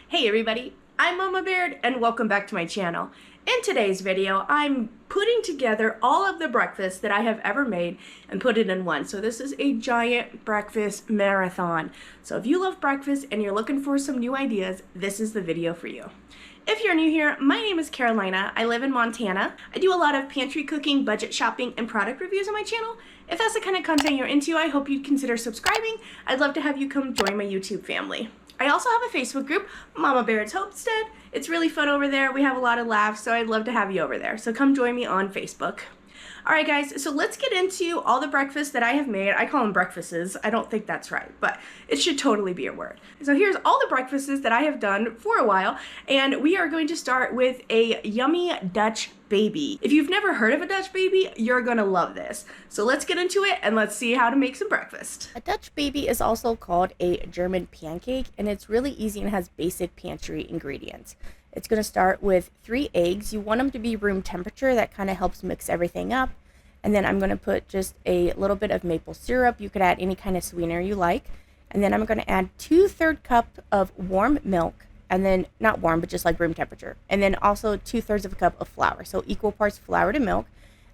Hey everybody, I'm Mama Baird and welcome back to my channel. In today's video, I'm putting together all of the breakfasts that I have ever made and put it in one. So this is a giant breakfast marathon. So if you love breakfast and you're looking for some new ideas, this is the video for you. If you're new here, my name is Carolina. I live in Montana. I do a lot of pantry cooking, budget shopping, and product reviews on my channel. If that's the kind of content you're into, I hope you'd consider subscribing. I'd love to have you come join my YouTube family. I also have a Facebook group, Mama Baird's Homestead. It's really fun over there. We have a lot of laughs, so I'd love to have you over there. So come join me on Facebook. Alright guys, so let's get into all the breakfasts that I have made. I call them breakfasts. I don't think that's right, but it should totally be a word. So here's all the breakfasts that I have done for a while, and we are going to start with a yummy Dutch baby. If you've never heard of a Dutch baby, you're gonna love this. So let's get into it and let's see how to make some breakfast. A Dutch baby is also called a German pancake, and it's really easy and has basic pantry ingredients. It's going to start with 3 eggs. You want them to be room temperature. That kind of helps mix everything up. And then I'm going to put just a little bit of maple syrup. You could add any kind of sweetener you like. And then I'm going to add 2/3 cup of warm milk. And then, not warm, but just like room temperature. And then also 2/3 of a cup of flour. So equal parts flour to milk.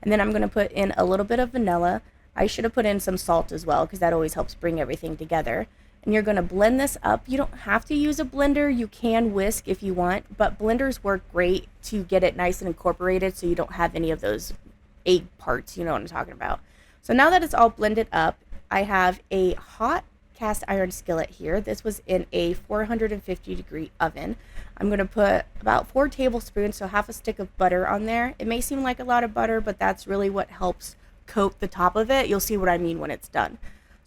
And then I'm going to put in a little bit of vanilla. I should have put in some salt as well, because that always helps bring everything together. And you're going to blend this up. You don't have to use a blender. You can whisk if you want, but blenders work great to get it nice and incorporated so you don't have any of those egg parts. You know what I'm talking about. So now that it's all blended up, I have a hot cast iron skillet here. This was in a 450-degree oven. I'm going to put about 4 tablespoons, so half a stick of butter on there. It may seem like a lot of butter, but that's really what helps coat the top of it. You'll see what I mean when it's done.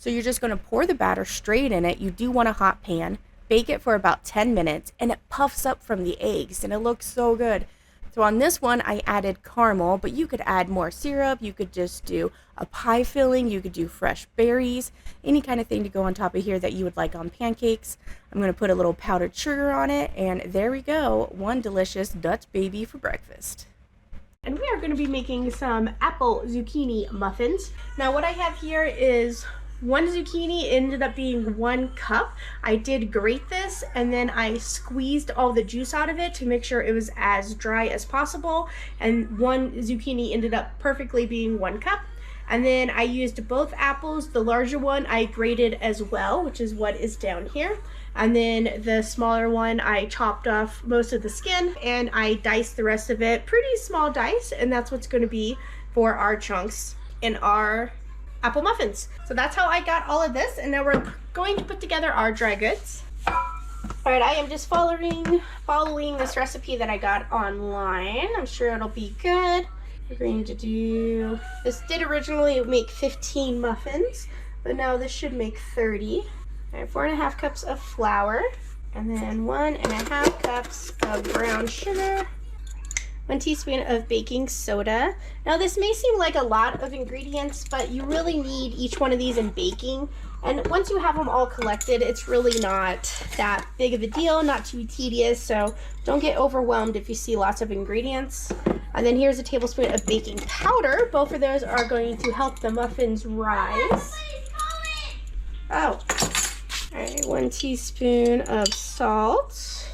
So you're just going to pour the batter straight in it. You do want a hot pan. Bake it for about 10 minutes, and it puffs up from the eggs, and it looks so good. So on this one, I added caramel, but you could add more syrup. You could just do a pie filling. You could do fresh berries, any kind of thing to go on top of here that you would like on pancakes. I'm going to put a little powdered sugar on it, and there we go. One delicious Dutch baby for breakfast. And we are going to be making some apple zucchini muffins. Now what I have here is 1 zucchini. Ended up being 1 cup. I did grate this and then I squeezed all the juice out of it to make sure it was as dry as possible, and 1 zucchini ended up perfectly being 1 cup. And then I used both apples. The larger one I grated as well, which is what is down here. And then the smaller one, I chopped off most of the skin and I diced the rest of it. Pretty small dice, and that's what's going to be for our chunks in our apple muffins. So that's how I got all of this, and now we're going to put together our dry goods. Alright, I am just following this recipe that I got online. I'm sure it'll be good. We're going to do, this did originally make 15 muffins, but now this should make 30. Alright, 4.5 cups of flour, and then 1.5 cups of brown sugar, 1 teaspoon of baking soda. Now this may seem like a lot of ingredients, but you really need each one of these in baking. And once you have them all collected, it's really not that big of a deal, not too tedious, so don't get overwhelmed if you see lots of ingredients. And then here's a tablespoon of baking powder. Both of those are going to help the muffins rise. Oh. Alright, 1 teaspoon of salt.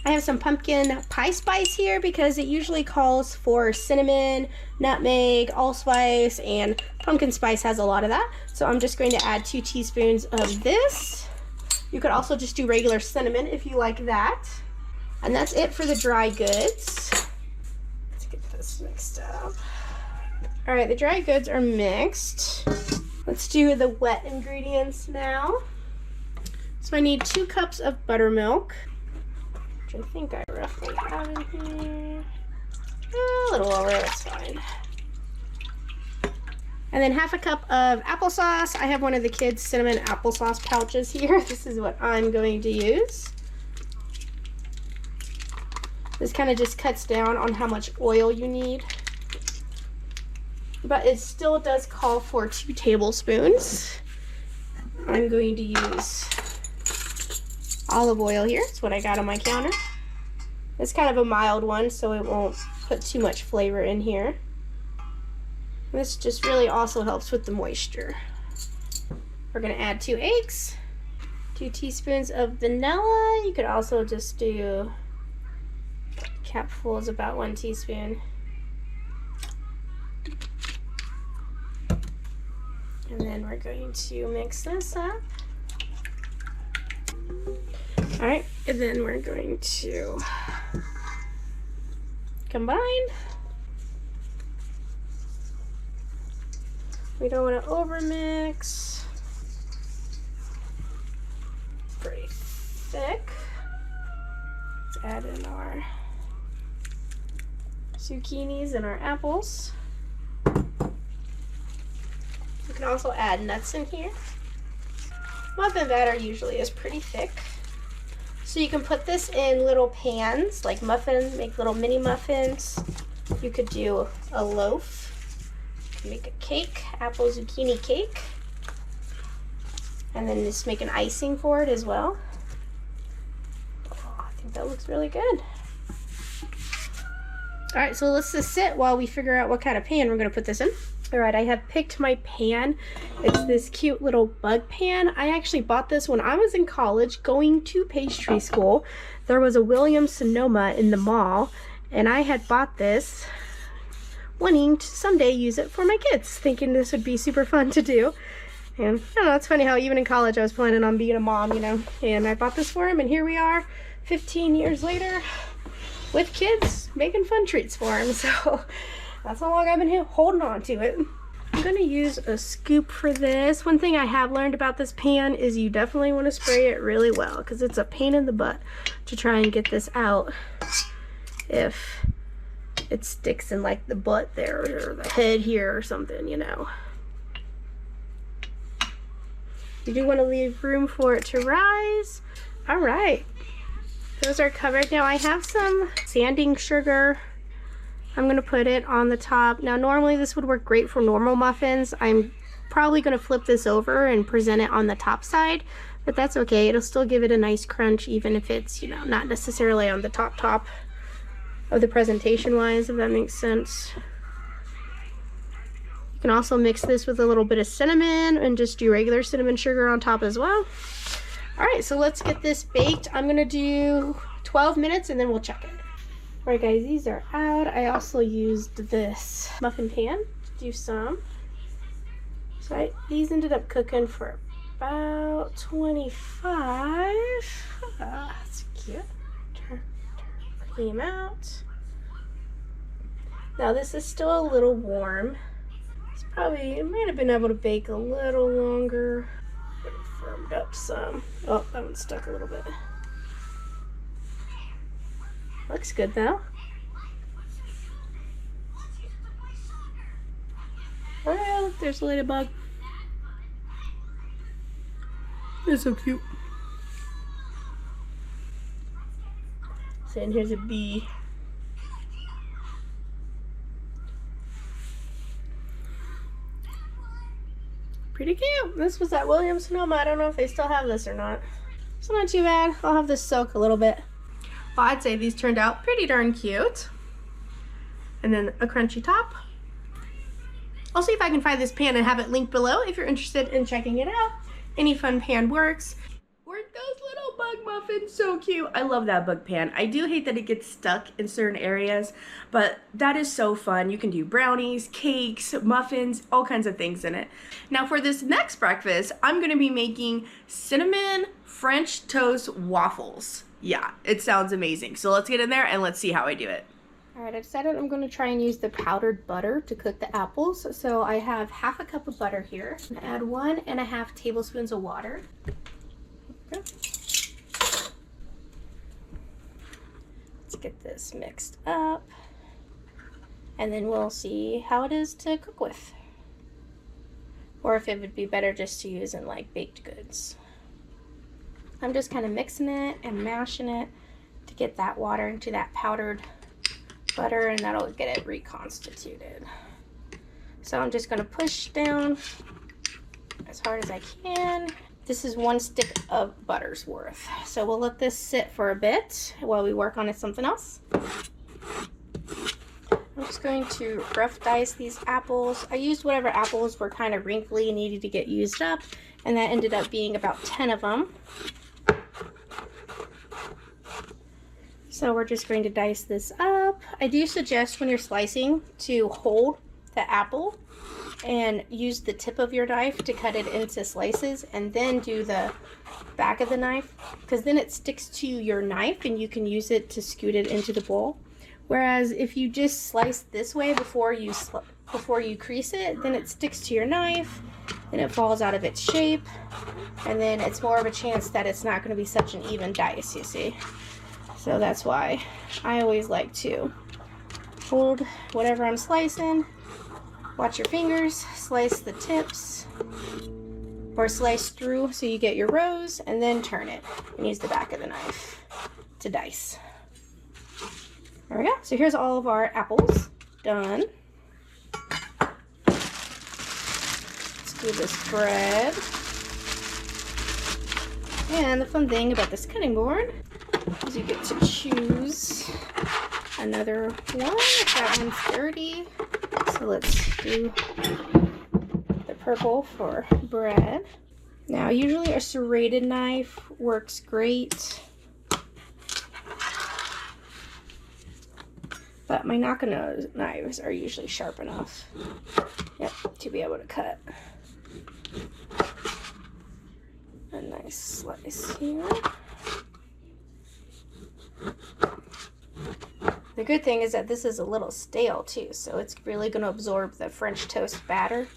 I have some pumpkin pie spice here because it usually calls for cinnamon, nutmeg, allspice, and pumpkin spice has a lot of that. So I'm just going to add 2 teaspoons of this. You could also just do regular cinnamon if you like that. And that's it for the dry goods. Let's get this mixed up. Alright, the dry goods are mixed. Let's do the wet ingredients now. So I need 2 cups of buttermilk, which I think I roughly have in here. A little over, that's fine. And then 1/2 cup of applesauce. I have one of the kids' cinnamon applesauce pouches here. This is what I'm going to use. This kind of just cuts down on how much oil you need. But it still does call for 2 tablespoons. I'm going to use olive oil here. It's what I got on my counter. It's kind of a mild one, so it won't put too much flavor in here. This just really also helps with the moisture. We're going to add 2 eggs, 2 teaspoons of vanilla. You could also just do capful is about 1 teaspoon. And then we're going to mix this up. All right, and then we're going to combine. We don't want to overmix. Pretty thick. Let's add in our zucchinis and our apples. You can also add nuts in here. Muffin batter usually is pretty thick. So you can put this in little pans, like muffin, make little mini muffins. You could do a loaf. You can make a cake, apple zucchini cake. And then just make an icing for it as well. Oh, I think that looks really good. All right, so let's just sit while we figure out what kind of pan we're gonna put this in. All right, I have picked my pan. It's this cute little bug pan. I actually bought this when I was in college going to pastry school. There was a Williams-Sonoma in the mall, and I had bought this wanting to someday use it for my kids, thinking this would be super fun to do. And I don't know, it's funny how even in college I was planning on being a mom, you know, and I bought this for him, and here we are 15 years later with kids making fun treats for him. So that's how long I've been holding on to it. I'm gonna use a scoop for this. One thing I have learned about this pan is you definitely want to spray it really well, because it's a pain in the butt to try and get this out if it sticks in like the butt there or the head here or something, you know. You do want to leave room for it to rise. All right, those are covered. Now I have some sanding sugar. I'm gonna put it on the top. Now normally this would work great for normal muffins. I'm probably gonna flip this over and present it on the top side, but that's okay. It'll still give it a nice crunch even if it's, you know, not necessarily on the top of the presentation wise, if that makes sense. You can also mix this with a little bit of cinnamon and just do regular cinnamon sugar on top as well. All right, so let's get this baked. I'm gonna do 12 minutes and then we'll check it. All right guys, these are out. I also used this muffin pan to do some. So these ended up cooking for about 25. That's cute. Turn cream out. Now this is still a little warm. It might have been able to bake a little longer. It firmed up some. Oh, that one stuck a little bit. Looks good though. Oh, look, there's a ladybug. It's so cute. So, and here's a bee. Pretty cute. This was at Williams-Sonoma. I don't know if they still have this or not. It's not too bad. I'll have this soak a little bit. Well, I'd say these turned out pretty darn cute. And then a crunchy top. I'll see if I can find this pan and have it linked below if you're interested in checking it out. Any fun pan works. Weren't those little bug muffins so cute? I love that bug pan. I do hate that it gets stuck in certain areas, but that is so fun. You can do brownies, cakes, muffins, all kinds of things in it. Now for this next breakfast, I'm gonna be making cinnamon French toast waffles. Yeah, it sounds amazing. So let's get in there and let's see how I do it. All right, I decided I'm going to try and use the powdered butter to cook the apples. So I have half a cup of butter here. I'm going to add 1.5 tablespoons of water. Okay. Let's get this mixed up. And then we'll see how it is to cook with. Or if it would be better just to use in like baked goods. I'm just kind of mixing it and mashing it to get that water into that powdered butter, and that'll get it reconstituted. So I'm just going to push down as hard as I can. This is 1 stick of butter's worth. So we'll let this sit for a bit while we work on something else. I'm just going to rough dice these apples. I used whatever apples were kind of wrinkly and needed to get used up. and that ended up being about 10 of them. So we're just going to dice this up. I do suggest when you're slicing to hold the apple and use the tip of your knife to cut it into slices, and then do the back of the knife, because then it sticks to your knife and you can use it to scoot it into the bowl. Whereas if you just slice this way before you crease it, then it sticks to your knife and it falls out of its shape, and then it's more of a chance that it's not going to be such an even dice, you see. So that's why I always like to hold whatever I'm slicing, watch your fingers, slice the tips, or slice through so you get your rows, and then turn it and use the back of the knife to dice. There we go. So here's all of our apples done. Let's do this bread. And the fun thing about this cutting board is you get to choose another one if that one's dirty. So let's do the purple for bread. Now, usually a serrated knife works great, but my Nakano knives are usually sharp enough, yep, to be able to cut a nice slice here. The good thing is that this is a little stale too, so it's really going to absorb the French toast batter.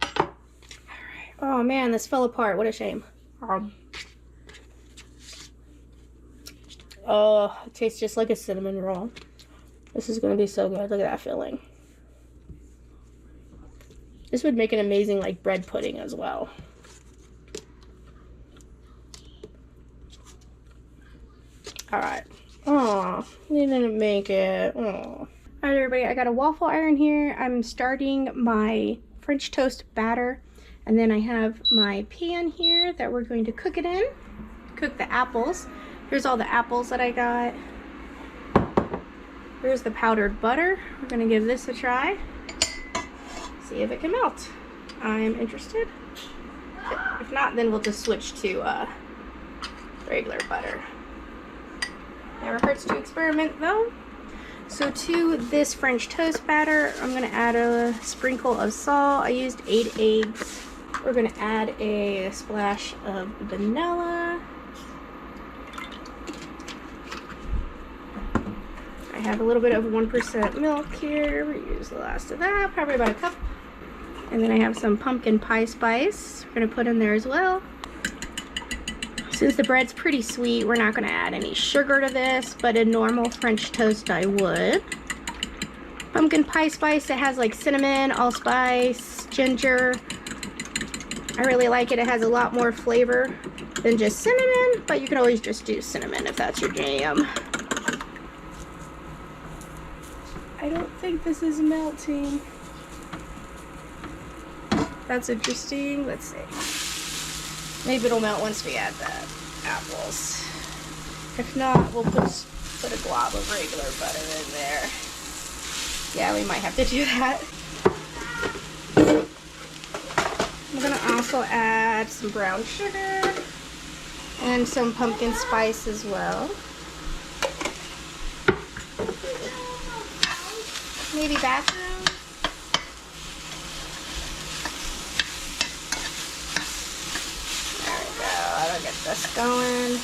All right. Oh man, this fell apart. What a shame. Oh, it tastes just like a cinnamon roll. This is going to be so good. Look at that filling. This would make an amazing like bread pudding as well. All right. Oh, you didn't make it. Oh. All right, everybody, I got a waffle iron here. I'm starting my French toast batter, and then I have my pan here that we're going to cook it in. Cook the apples. Here's all the apples that I got. Here's the powdered butter. We're gonna give this a try. See if it can melt. I'm interested. If not, then we'll just switch to regular butter. Never hurts to experiment though. So to this French toast batter, I'm gonna add a sprinkle of salt. I used 8 eggs. We're gonna add a splash of vanilla. I have a little bit of 1% milk here. We use the last of that, probably about a cup. And then I have some pumpkin pie spice. We're gonna put in there as well. Since the bread's pretty sweet, we're not going to add any sugar to this, but in normal French toast I would. Pumpkin pie spice, it has like cinnamon, allspice, ginger. I really like it. It has a lot more flavor than just cinnamon, but you can always just do cinnamon if that's your jam. I don't think this is melting. That's interesting. Let's see. Maybe it'll melt once we add the apples. If not, we'll put a glob of regular butter in there. Yeah, we might have to do that. I'm gonna also add some brown sugar and some pumpkin spice as well. Maybe bathroom. Get this going,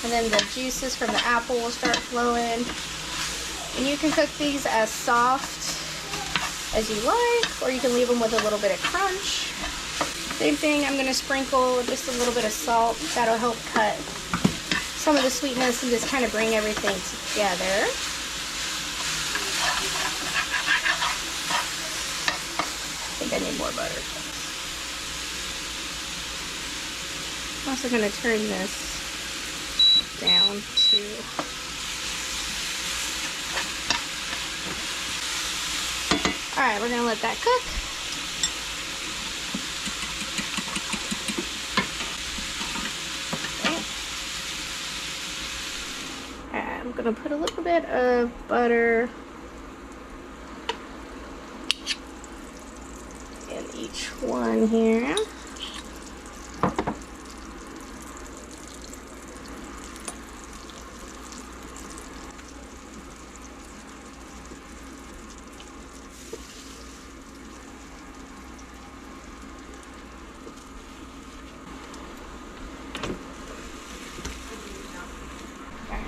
and then the juices from the apple will start flowing, and you can cook these as soft as you like, or you can leave them with a little bit of crunch. Same thing, I'm going to sprinkle just a little bit of salt. That'll help cut some of the sweetness and just kind of bring everything together. I think I need more butter. I'm also going to turn this down to alright, we're going to let that cook. Okay. Alright, I'm going to put a little bit of butter in each one here.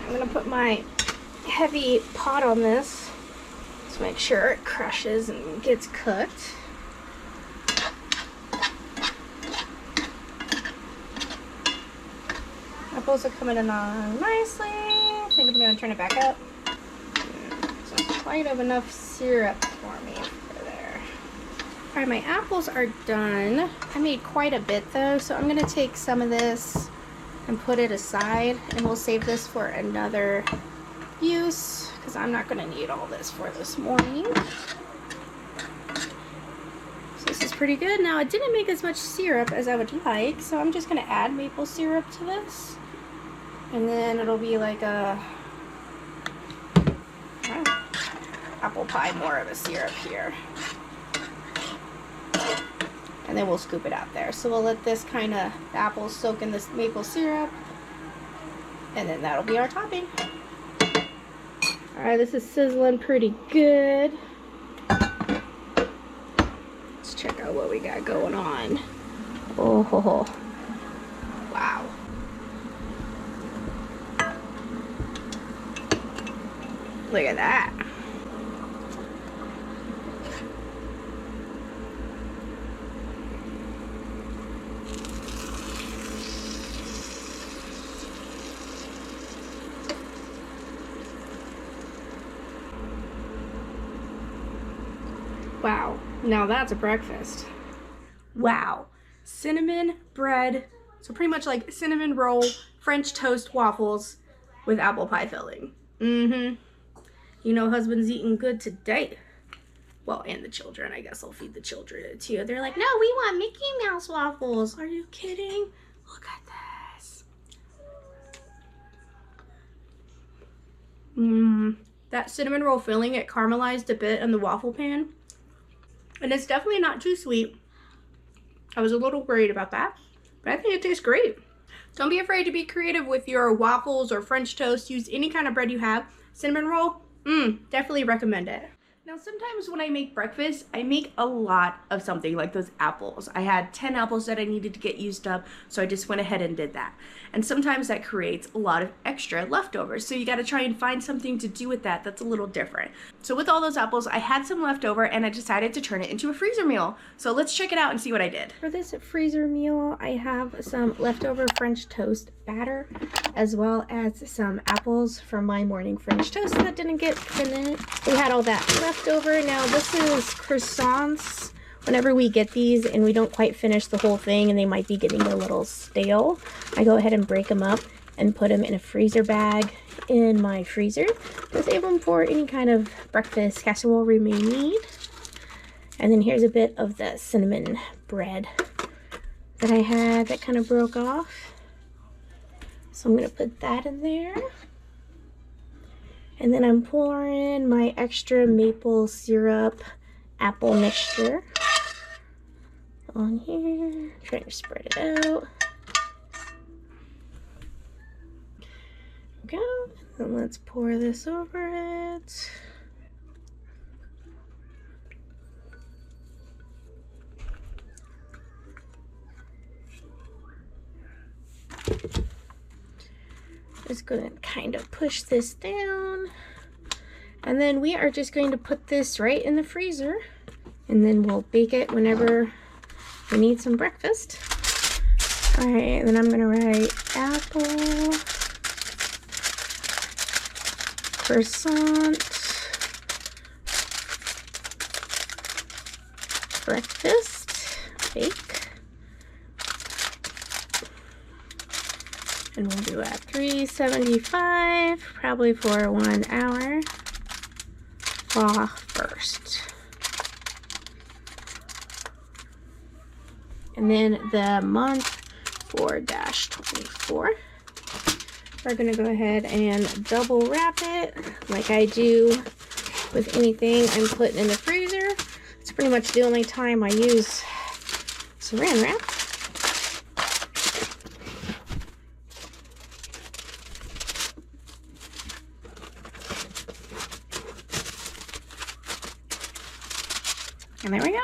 I'm gonna put my heavy pot on this to make sure it crushes and gets cooked. Apples are coming along nicely. I think I'm gonna turn it back up. So quite of enough syrup for me for there. All right, my apples are done. I made quite a bit though, so I'm gonna take some of this and put it aside, and we'll save this for another use because I'm not gonna need all this for this morning. So this is pretty good. Now it didn't make as much syrup as I would like, so I'm just gonna add maple syrup to this. And then it'll be like a apple pie, more of a syrup here. And then we'll scoop it out there. So we'll let this kind of, the apples soak in this maple syrup. And then that'll be our topping. Alright, this is sizzling pretty good. Let's check out what we got going on. Oh, ho, ho. Wow. Look at that. Wow, now that's a breakfast. Wow, cinnamon bread, so pretty much like cinnamon roll, French toast waffles with apple pie filling. You know husband's eating good today. Well, and the children, I guess I'll feed the children too. They're like, no, we want Mickey Mouse waffles. Are you kidding? Look at this. That cinnamon roll filling, it caramelized a bit in the waffle pan. And it's definitely not too sweet. I was a little worried about that, but I think it tastes great. Don't be afraid to be creative with your waffles or French toast. Use any kind of bread you have. Cinnamon roll, definitely recommend it. Now sometimes when I make breakfast, I make a lot of something like those apples. I had 10 apples that I needed to get used up, so I just went ahead and did that. And sometimes that creates a lot of extra leftovers, so you gotta try and find something to do with that that's a little different. So with all those apples, I had some left over and I decided to turn it into a freezer meal. So let's check it out and see what I did. For this freezer meal, I have some leftover French toast batter, as well as some apples from my morning French toast that didn't get finished. We had all that left over. Now this is croissants. Whenever we get these and we don't quite finish the whole thing and they might be getting a little stale, I go ahead and break them up and put them in a freezer bag in my freezer to save them for any kind of breakfast casserole we may need. And then here's a bit of the cinnamon bread that I had that kind of broke off. So I'm going to put that in there. And then I'm pouring my extra maple syrup apple mixture on here. Trying to spread it out. There we go. And let's pour this over it. Just going to kind of push this down, and then we are just going to put this right in the freezer, and then we'll bake it whenever we need some breakfast. All right, and then I'm going to write apple, croissant, breakfast, bake. And we'll do at 375, probably for 1 hour. Raw first. And then the month 4-24. We're going to go ahead and double wrap it like I do with anything I'm putting in the freezer. It's pretty much the only time I use saran wrap. And there we go.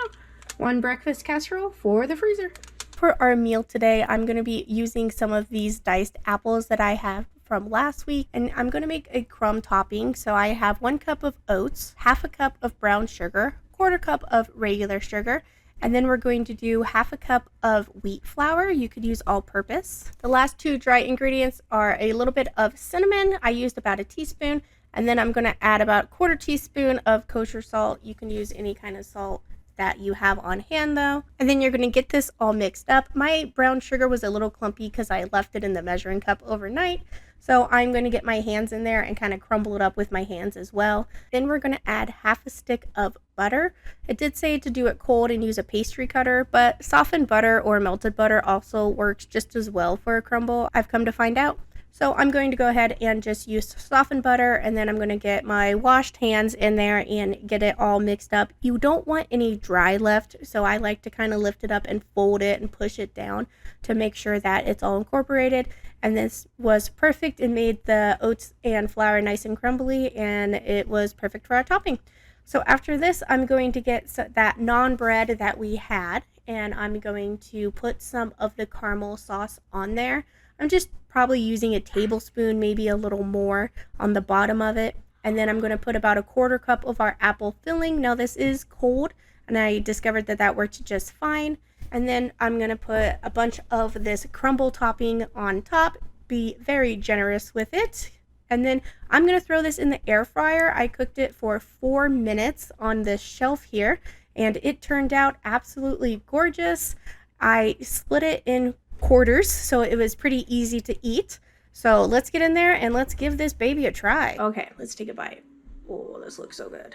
1 breakfast casserole for the freezer. For our meal today, I'm going to be using some of these diced apples that I have from last week, and I'm going to make a crumb topping. So I have 1 cup of oats, half a cup of brown sugar, 1/4 cup of regular sugar, and then we're going to do half a cup of wheat flour. You could use all-purpose. The last 2 dry ingredients are a little bit of cinnamon. I used about a teaspoon, and then I'm going to add about 1/4 teaspoon of kosher salt. You can use any kind of salt that you have on hand though. And then you're going to get this all mixed up. My brown sugar was a little clumpy because I left it in the measuring cup overnight. So I'm going to get my hands in there and kind of crumble it up with my hands as well. Then we're going to add half a stick of butter. It did say to do it cold and use a pastry cutter, but softened butter or melted butter also works just as well for a crumble, I've come to find out. So I'm going to go ahead and just use softened butter, and then I'm going to get my washed hands in there and get it all mixed up. You don't want any dry left, so I like to kind of lift it up and fold it and push it down to make sure that it's all incorporated. And this was perfect. It made the oats and flour nice and crumbly, and it was perfect for our topping. So after this, I'm going to get that naan bread that we had, and I'm going to put some of the caramel sauce on there. I'm just probably using a tablespoon, maybe a little more on the bottom of it. And then I'm going to put about a 1/4 cup of our apple filling. Now this is cold, and I discovered that that worked just fine. And then I'm going to put a bunch of this crumble topping on top. Be very generous with it. And then I'm going to throw this in the air fryer. I cooked it for 4 minutes on this shelf here, and it turned out absolutely gorgeous. I split it in quarters, so it was pretty easy to eat. So let's get in there and let's give this baby a try. Okay, let's take a bite. Oh, this looks so good.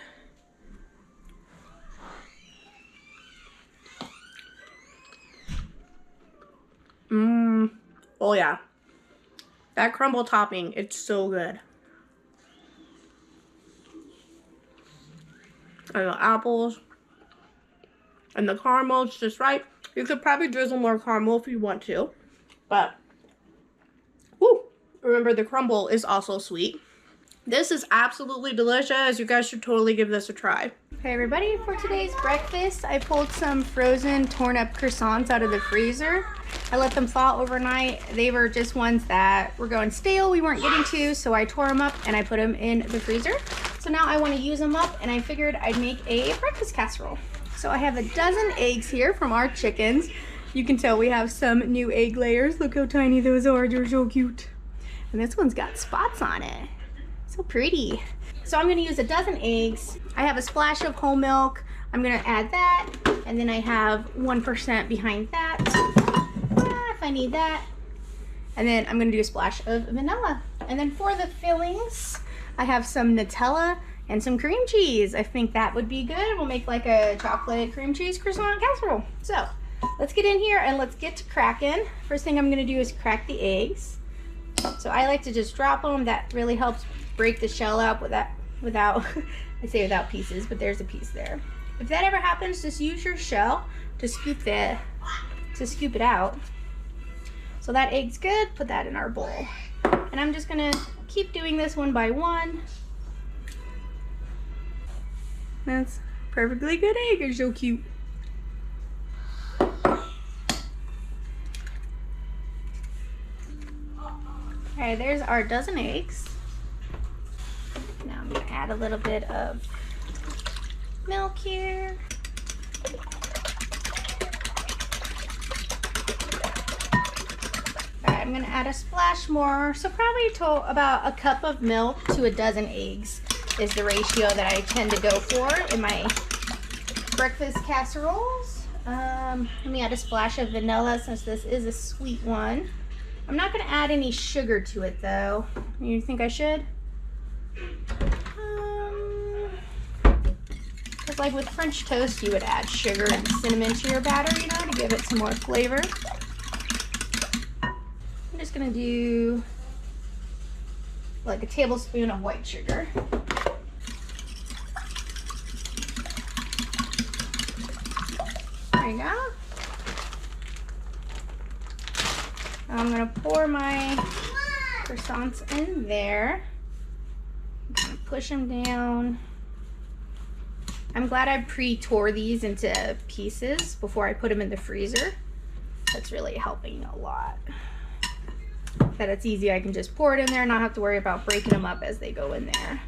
Oh yeah. That crumble topping, it's so good. And the apples and the caramel, it's just right. You could probably drizzle more caramel if you want to, but whoo, remember the crumble is also sweet. This is absolutely delicious. You guys should totally give this a try. Okay, everybody, for today's breakfast, I pulled some frozen torn up croissants out of the freezer. I let them thaw overnight. They were just ones that were going stale, we weren't getting to, so I tore them up and I put them in the freezer. So now I want to use them up, and I figured I'd make a breakfast casserole. So I have a dozen eggs here from our chickens. You can tell we have some new egg layers. Look how tiny those are, they're so cute. And this one's got spots on it. So pretty. So I'm gonna use a dozen eggs. I have a splash of whole milk. I'm gonna add that. And then I have 1% behind that, if I need that. And then I'm gonna do a splash of vanilla. And then for the fillings, I have some Nutella and some cream cheese. I think that would be good. We'll make like a chocolate cream cheese croissant casserole. So let's get in here and let's get to cracking. First thing I'm gonna do is crack the eggs. So I like to just drop them. That really helps break the shell out without I say without pieces, but there's a piece there. If that ever happens, just use your shell to scoop it out. So that egg's good. Put that in our bowl. And I'm just gonna keep doing this one by one. That's perfectly good egg. It's so cute. Alright, there's our dozen eggs. Now I'm going to add a little bit of milk here. Alright, I'm going to add a splash more. So probably about a cup of milk to a dozen eggs is the ratio that I tend to go for in my breakfast casseroles. Let me add a splash of vanilla since this is a sweet one. I'm not going to add any sugar to it though. You think I should? Because like with French toast, you would add sugar and cinnamon to your batter, you know, to give it some more flavor. I'm just going to do like a tablespoon of white sugar. There you go. I'm going to pour my croissants in there. I'm going to push them down. I'm glad I pre-tore these into pieces before I put them in the freezer. That's really helping a lot. that it's easy. I can just pour it in there and not have to worry about breaking them up as they go in there.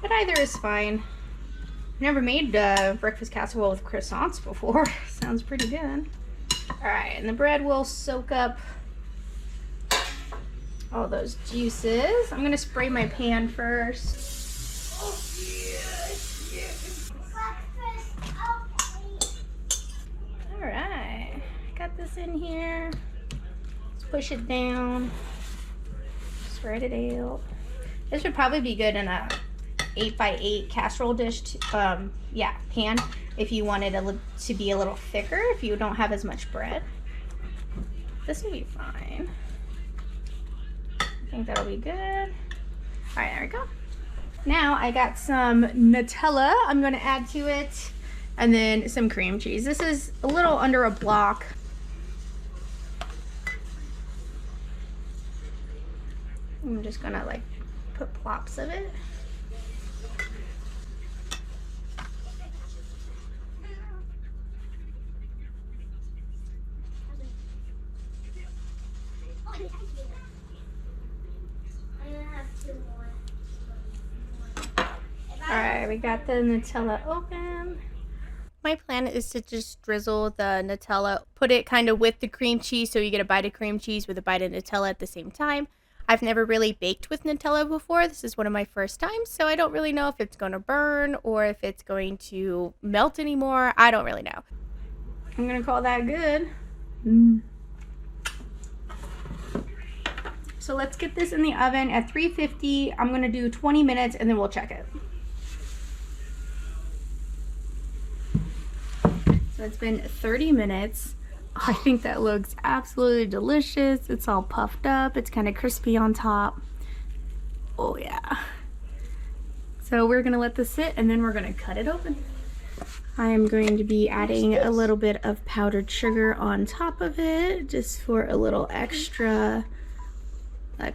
But either is fine. Never made breakfast casserole with croissants before. Sounds pretty good. Alright, and the bread will soak up all those juices. I'm gonna spray my pan first. Alright, got this in here. Let's push it down. Spread it out. This would probably be good in a 8x8 casserole dish, pan, if you wanted to be a little thicker, if you don't have as much bread. This will be fine. I think that'll be good. All right, there we go. Now I got some Nutella I'm gonna add to it, and then some cream cheese. This is a little under a block. I'm just gonna like put plops of it. Alright, we got the Nutella open. My plan is to just drizzle the Nutella, put it kind of with the cream cheese so you get a bite of cream cheese with a bite of Nutella at the same time. I've never really baked with Nutella before. This is one of my first times, so I don't really know if it's going to burn or if it's going to melt anymore. I don't really know. I'm going to call that good. So let's get this in the oven at 350. I'm going to do 20 minutes and then we'll check it. So it's been 30 minutes. Oh, I think that looks absolutely delicious. It's all puffed up. It's kind of crispy on top. Oh yeah. So we're gonna let this sit and then we're gonna cut it open. I am going to be adding a little bit of powdered sugar on top of it, just for a little extra, I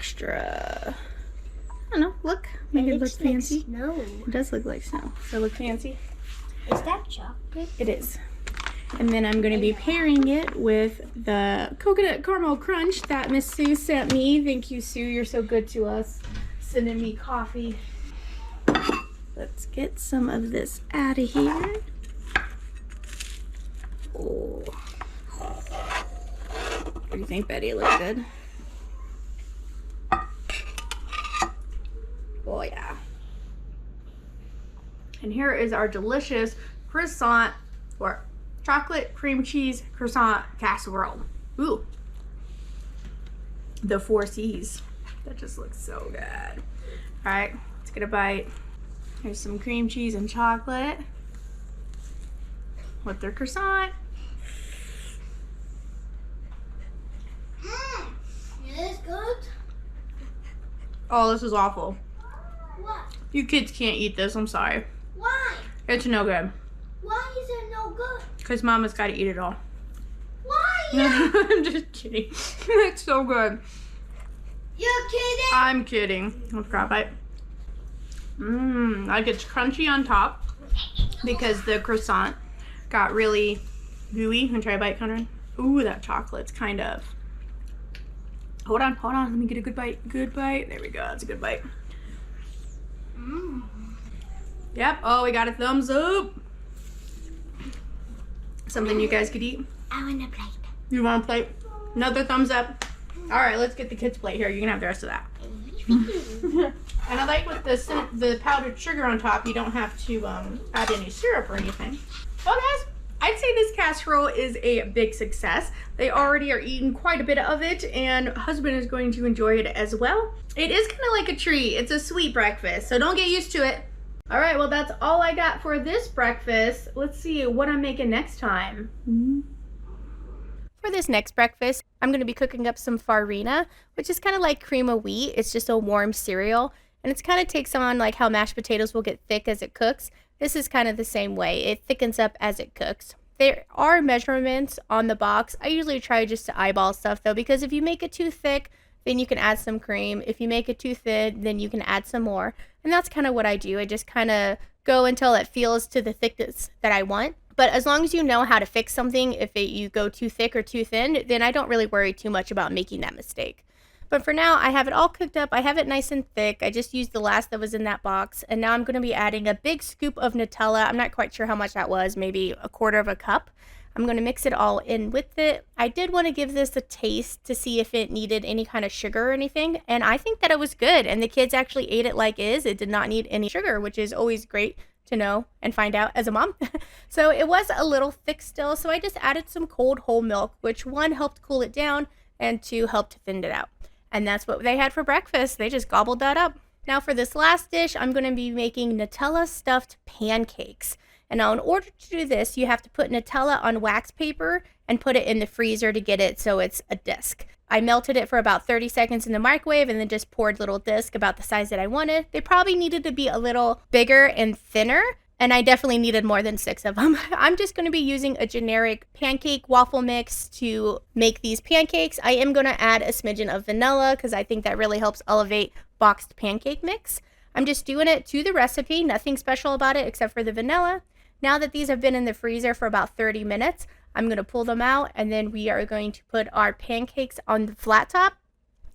don't know, look, make it look fancy. Snow. It does look like snow. Does it look fancy? Is that chocolate? It is. And then I'm going to be pairing it with the coconut caramel crunch that Miss Sue sent me. Thank you, Sue. You're so good to us, sending me coffee. Let's get some of this out of here. Oh. What do you think, Betty? It looks good? Oh, yeah. And here is our delicious croissant, or chocolate cream cheese croissant casserole. Ooh. The 4 C's. That just looks so good. All right, let's get a bite. Here's some cream cheese and chocolate with their croissant. Is this good? Oh, this is awful. What? You kids can't eat this, I'm sorry. Why? It's no good. Why is it no good? Because Mama's got to eat it all. Why? I'm just kidding. It's so good. You're kidding? I'm kidding. Let's grab it. Like it's crunchy on top because the croissant got really gooey. Want to try a bite, Conrad? Ooh, that chocolate's kind of... Hold on. Let me get a good bite. Good bite. There we go. That's a good bite. Yep. Oh, we got a thumbs up. Something you guys could eat. I want a plate. You want a plate? Another thumbs up. All right, let's get the kids' plate here. You can have the rest of that. And I like with the powdered sugar on top, you don't have to add any syrup or anything. Well, guys, I'd say this casserole is a big success. They already are eating quite a bit of it, and husband is going to enjoy it as well. It is kind of like a treat. It's a sweet breakfast, so don't get used to it. All right, well, that's all I got for this breakfast. Let's see what I'm making next time. For this next breakfast, I'm going to be cooking up some farina, which is kind of like cream of wheat. It's just a warm cereal, and it's kind of takes on like how mashed potatoes will get thick as it cooks. This is kind of the same way. It thickens up as it cooks. There are measurements on the box. I usually try just to eyeball stuff though, because if you make it too thick, then you can add some cream. If you make it too thin, then you can add some more. And that's kind of what I do. I just kind of go until it feels to the thickness that I want. But as long as you know how to fix something, if you go too thick or too thin, then I don't really worry too much about making that mistake. But for now, I have it all cooked up. I have it nice and thick. I just used the last that was in that box. And now I'm going to be adding a big scoop of Nutella. I'm not quite sure how much that was, maybe 1/4 cup. I'm going to mix it all in with it. I did want to give this a taste to see if it needed any kind of sugar or anything. And I think that it was good. And the kids actually ate it like is. It did not need any sugar, which is always great to know and find out as a mom. So it was a little thick still. So I just added some cold whole milk, which 1 helped cool it down and 2 helped thin it out. And that's what they had for breakfast. They just gobbled that up. Now for this last dish, I'm going to be making Nutella stuffed pancakes. And now in order to do this, you have to put Nutella on wax paper and put it in the freezer to get it so it's a disc. I melted it for about 30 seconds in the microwave and then just poured little disc about the size that I wanted. They probably needed to be a little bigger and thinner, and I definitely needed more than 6 of them. I'm just going to be using a generic pancake waffle mix to make these pancakes. I am going to add a smidgen of vanilla because I think that really helps elevate boxed pancake mix. I'm just doing it to the recipe, nothing special about it except for the vanilla. Now that these have been in the freezer for about 30 minutes, I'm going to pull them out and then we are going to put our pancakes on the flat top.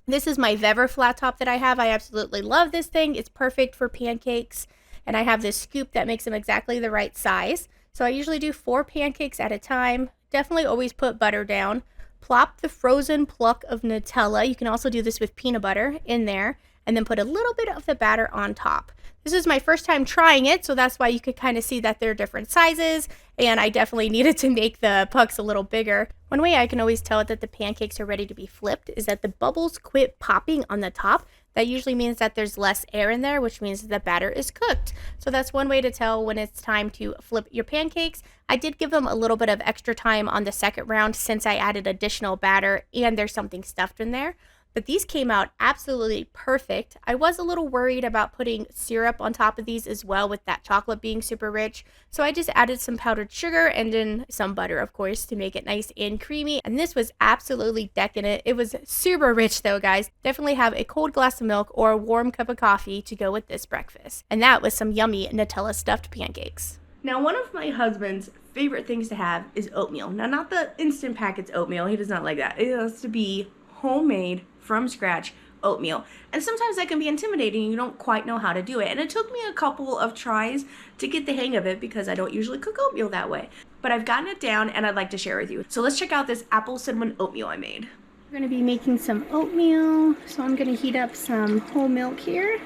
This is my Vever flat top that I have. I absolutely love this thing. It's perfect for pancakes. And I have this scoop that makes them exactly the right size. So I usually do 4 pancakes at a time. Definitely always put butter down. Plop the frozen pluck of Nutella. You can also do this with peanut butter in there. And then put a little bit of the batter on top. This is my first time trying it, so that's why you could kind of see that they're different sizes, and I definitely needed to make the pucks a little bigger. One way I can always tell that the pancakes are ready to be flipped is that the bubbles quit popping on the top. That usually means that there's less air in there, which means the batter is cooked. So that's one way to tell when it's time to flip your pancakes. I did give them a little bit of extra time on the second round since I added additional batter and there's something stuffed in there. But these came out absolutely perfect. I was a little worried about putting syrup on top of these as well with that chocolate being super rich. So I just added some powdered sugar and then some butter, of course, to make it nice and creamy. And this was absolutely decadent. It was super rich though, guys. Definitely have a cold glass of milk or a warm cup of coffee to go with this breakfast. And that was some yummy Nutella stuffed pancakes. Now, one of my husband's favorite things to have is oatmeal. Now, not the instant packets oatmeal. He does not like that. It has to be homemade from scratch oatmeal. And sometimes that can be intimidating. You don't quite know how to do it. And it took me a couple of tries to get the hang of it because I don't usually cook oatmeal that way. But I've gotten it down and I'd like to share with you. So let's check out this apple cinnamon oatmeal I made. We're going to be making some oatmeal. So I'm going to heat up some whole milk here.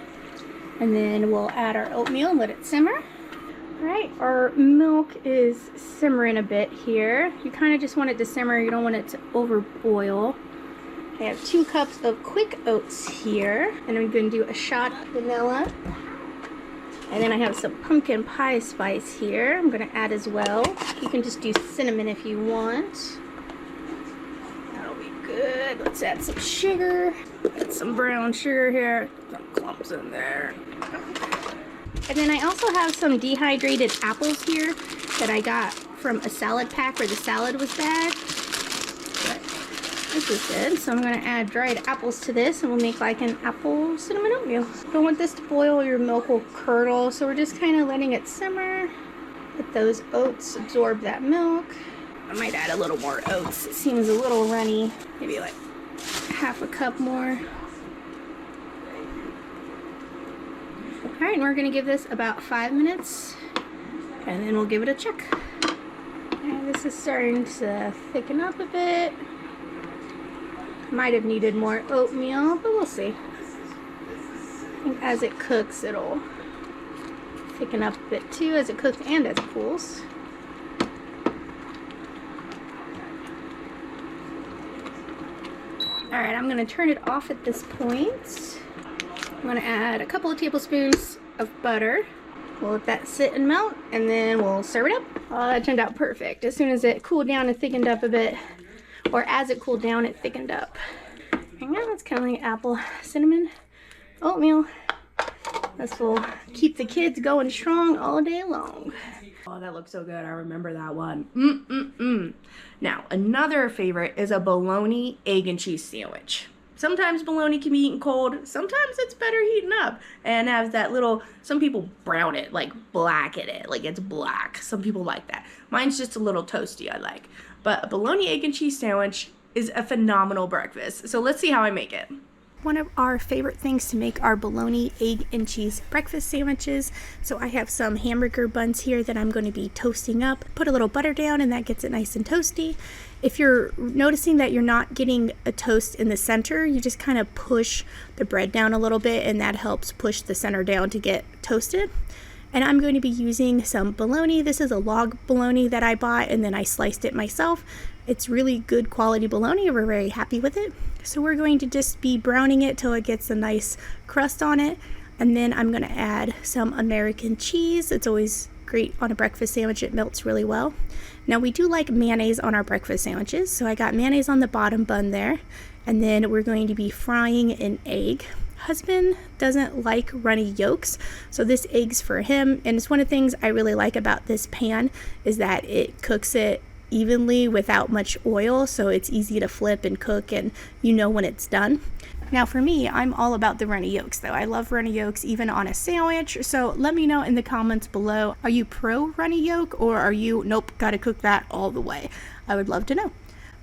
And then we'll add our oatmeal and let it simmer. Alright, our milk is simmering a bit here. You kind of just want it to simmer. You don't want it to overboil. I have 2 cups of quick oats here, and I'm going to do a shot of vanilla. And then I have some pumpkin pie spice here I'm going to add as well. You can just do cinnamon if you want. That'll be good. Let's add some sugar. Add some brown sugar here. Some clumps in there. And then I also have some dehydrated apples here that I got from a salad pack where the salad was bad. This is good. So I'm going to add dried apples to this and we'll make like an apple cinnamon oatmeal. Don't want this to boil, your milk will curdle. So we're just kind of letting it simmer. Let those oats absorb that milk. I might add a little more oats. It seems a little runny. Maybe like 1/2 cup more. Alright, and we're going to give this about 5 minutes. And then we'll give it a check. And this is starting to thicken up a bit. Might have needed more oatmeal, but we'll see. I think as it cooks, it'll thicken up a bit too, as it cooks and as it cools. Alright, I'm going to turn it off at this point. I'm going to add a couple of tablespoons of butter. We'll let that sit and melt, and then we'll serve it up. Oh, that turned out perfect. As soon as it cooled down and thickened up a bit, or as it cooled down, it thickened up. And now it's kind of like apple cinnamon oatmeal. This will keep the kids going strong all day long. Oh, that looks so good. I remember that one. Now, another favorite is a bologna, egg, and cheese sandwich. Sometimes bologna can be eaten cold. Sometimes it's better heating up and have that little, some people brown it, like blacken it, like it's black. Some people like that. Mine's just a little toasty, I like. But a bologna, egg, and cheese sandwich is a phenomenal breakfast. So let's see how I make it. One of our favorite things to make are bologna, egg, and cheese breakfast sandwiches. So I have some hamburger buns here that I'm going to be toasting up. Put a little butter down and that gets it nice and toasty. If you're noticing that you're not getting a toast in the center, you just kind of push the bread down a little bit and that helps push the center down to get toasted. And I'm going to be using some bologna. This is a log bologna that I bought and then I sliced it myself. It's really good quality bologna. We're very happy with it. So we're going to just be browning it till it gets a nice crust on it. And then I'm going to add some American cheese. It's always great on a breakfast sandwich. It melts really well. Now we do like mayonnaise on our breakfast sandwiches. So I got mayonnaise on the bottom bun there. And then we're going to be frying an egg. Husband doesn't like runny yolks, so this egg's for him. And it's one of the things I really like about this pan is that it cooks it evenly without much oil, so it's easy to flip and cook and you know when it's done. Now for me, I'm all about the runny yolks though. I love runny yolks even on a sandwich, so let me know in the comments below, are you pro runny yolk or are you, nope, gotta cook that all the way? I would love to know.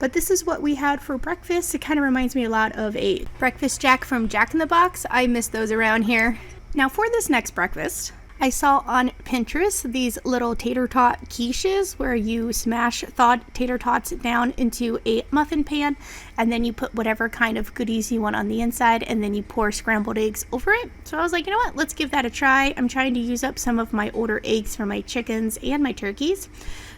But this is what we had for breakfast. It kind of reminds me a lot of a breakfast jack from Jack in the Box. I miss those around here. Now for this next breakfast, I saw on Pinterest these little tater tot quiches where you smash thawed tater tots down into a muffin pan and then you put whatever kind of goodies you want on the inside and then you pour scrambled eggs over it. So I was like, you know what, let's give that a try. I'm trying to use up some of my older eggs for my chickens and my turkeys.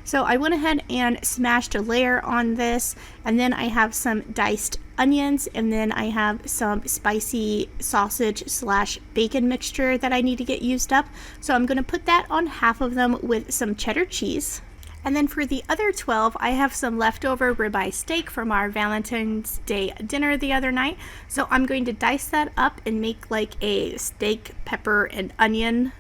So I went ahead and smashed a layer on this, and then I have some diced onions, and then I have some spicy sausage / bacon mixture that I need to get used up. So I'm going to put that on half of them with some cheddar cheese. And then for the other 12, I have some leftover ribeye steak from our Valentine's Day dinner the other night. So I'm going to dice that up and make like a steak, pepper, and onion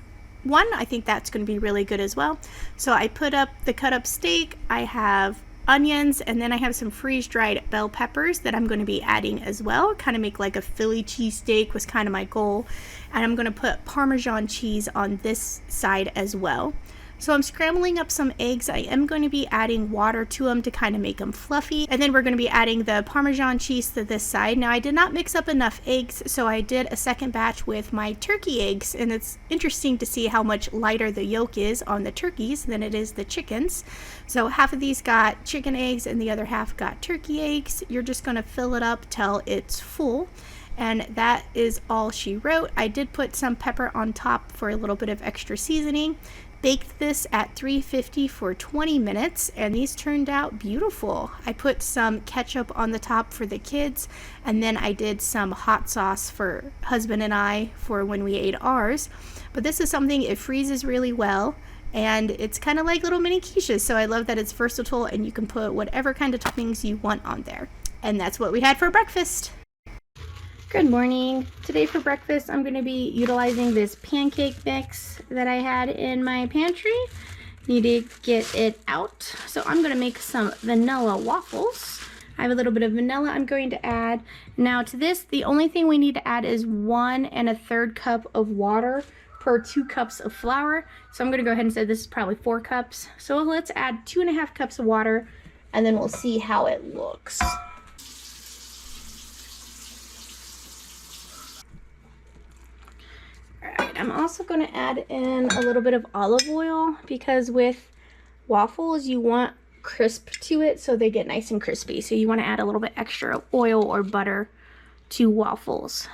one. I think that's going to be really good as well. So I put up the cut up steak, I have onions, and then I have some freeze-dried bell peppers that I'm going to be adding as well. Kind of make like a Philly cheesesteak was kind of my goal. And I'm going to put Parmesan cheese on this side as well. So I'm scrambling up some eggs. I am going to be adding water to them to kind of make them fluffy. And then we're going to be adding the Parmesan cheese to this side. Now I did not mix up enough eggs, so I did a second batch with my turkey eggs. And it's interesting to see how much lighter the yolk is on the turkeys than it is the chickens. So half of these got chicken eggs and the other half got turkey eggs. You're just going to fill it up till it's full. And that is all she wrote. I did put some pepper on top for a little bit of extra seasoning. Baked this at 350 for 20 minutes and these turned out beautiful. I put some ketchup on the top for the kids and then I did some hot sauce for husband and I for when we ate ours. But this is something, it freezes really well and it's kind of like little mini quiches, so I love that it's versatile and you can put whatever kind of toppings you want on there. And that's what we had for breakfast. Good morning. Today for breakfast I'm going to be utilizing this pancake mix that I had in my pantry. Need to get it out. So I'm going to make some vanilla waffles. I have a little bit of vanilla I'm going to add. Now to this, the only thing we need to add is 1 1/3 cup of water per 2 cups of flour. So I'm going to go ahead and say this is probably 4 cups. So let's add 2 1/2 cups of water and then we'll see how it looks. I'm also going to add in a little bit of olive oil because with waffles you want crisp to it so they get nice and crispy. So you want to add a little bit extra oil or butter to waffles.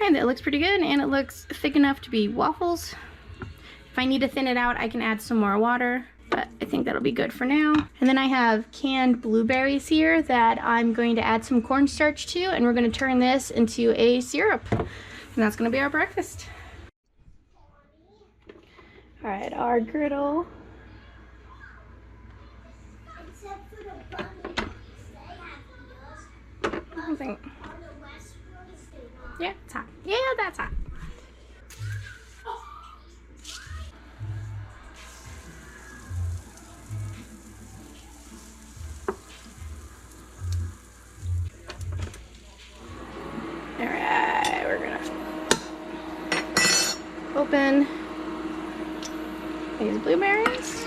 And that looks pretty good and it looks thick enough to be waffles. If I need to thin it out, I can add some more water. But I think that'll be good for now. And then I have canned blueberries here that I'm going to add some cornstarch to, and we're going to turn this into a syrup. And that's going to be our breakfast. All right, our griddle. Except for the bunnies, they have yours. I think. On the west ones, they don't. Yeah, it's hot. Yeah, that's hot. Alright, we're gonna open these blueberries.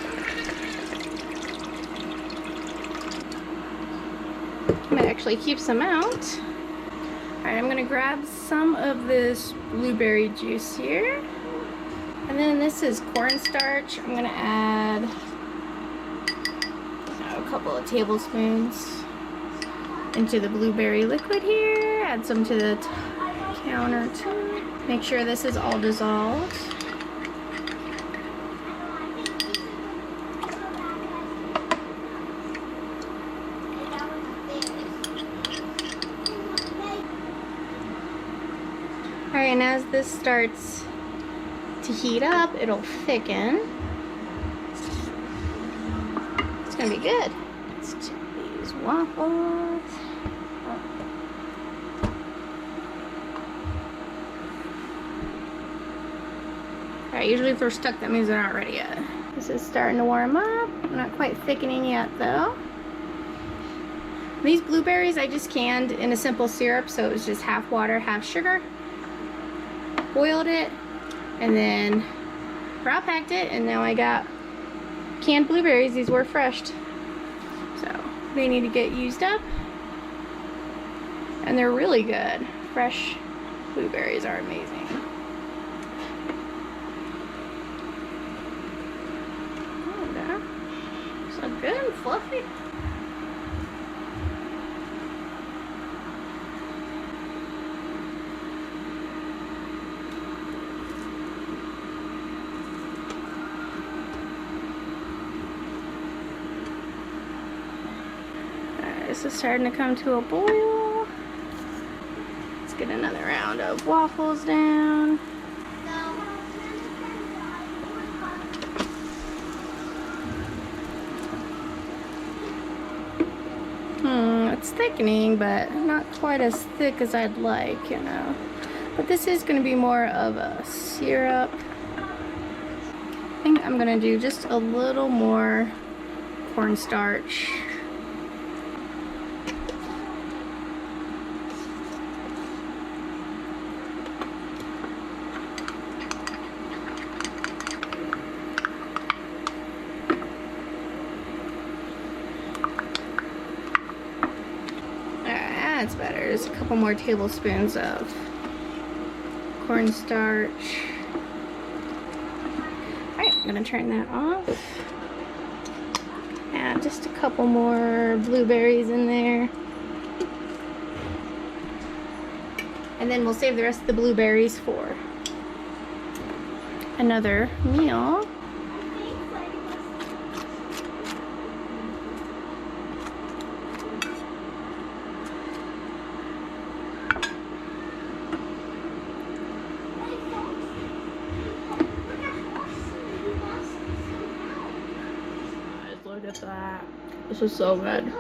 I'm gonna actually keep some out. Alright, I'm gonna grab some of this blueberry juice here. And then this is cornstarch. I'm gonna add a couple of tablespoons into the blueberry liquid here. Add some to the counter too. Make sure this is all dissolved. Alright, and as this starts to heat up, it'll thicken. It's gonna be good. Let's check these waffles. Alright, usually if they're stuck, that means they're not ready yet. This is starting to warm up. Not quite thickening yet though. These blueberries I just canned in a simple syrup, so it was just half water, half sugar. Boiled it, and then raw packed it, and now I got canned blueberries. These were fresh, so they need to get used up, and they're really good. Fresh blueberries are amazing. Oh, so good and fluffy. This is starting to come to a boil. Let's get another round of waffles down. It's thickening, but not quite as thick as I'd like, you know. But this is going to be more of a syrup. I think I'm going to do just a little more cornstarch. That's better. Just a couple more tablespoons of cornstarch. Alright, I'm gonna turn that off. Add just a couple more blueberries in there. And then we'll save the rest of the blueberries for another meal. Look at that. This is so good.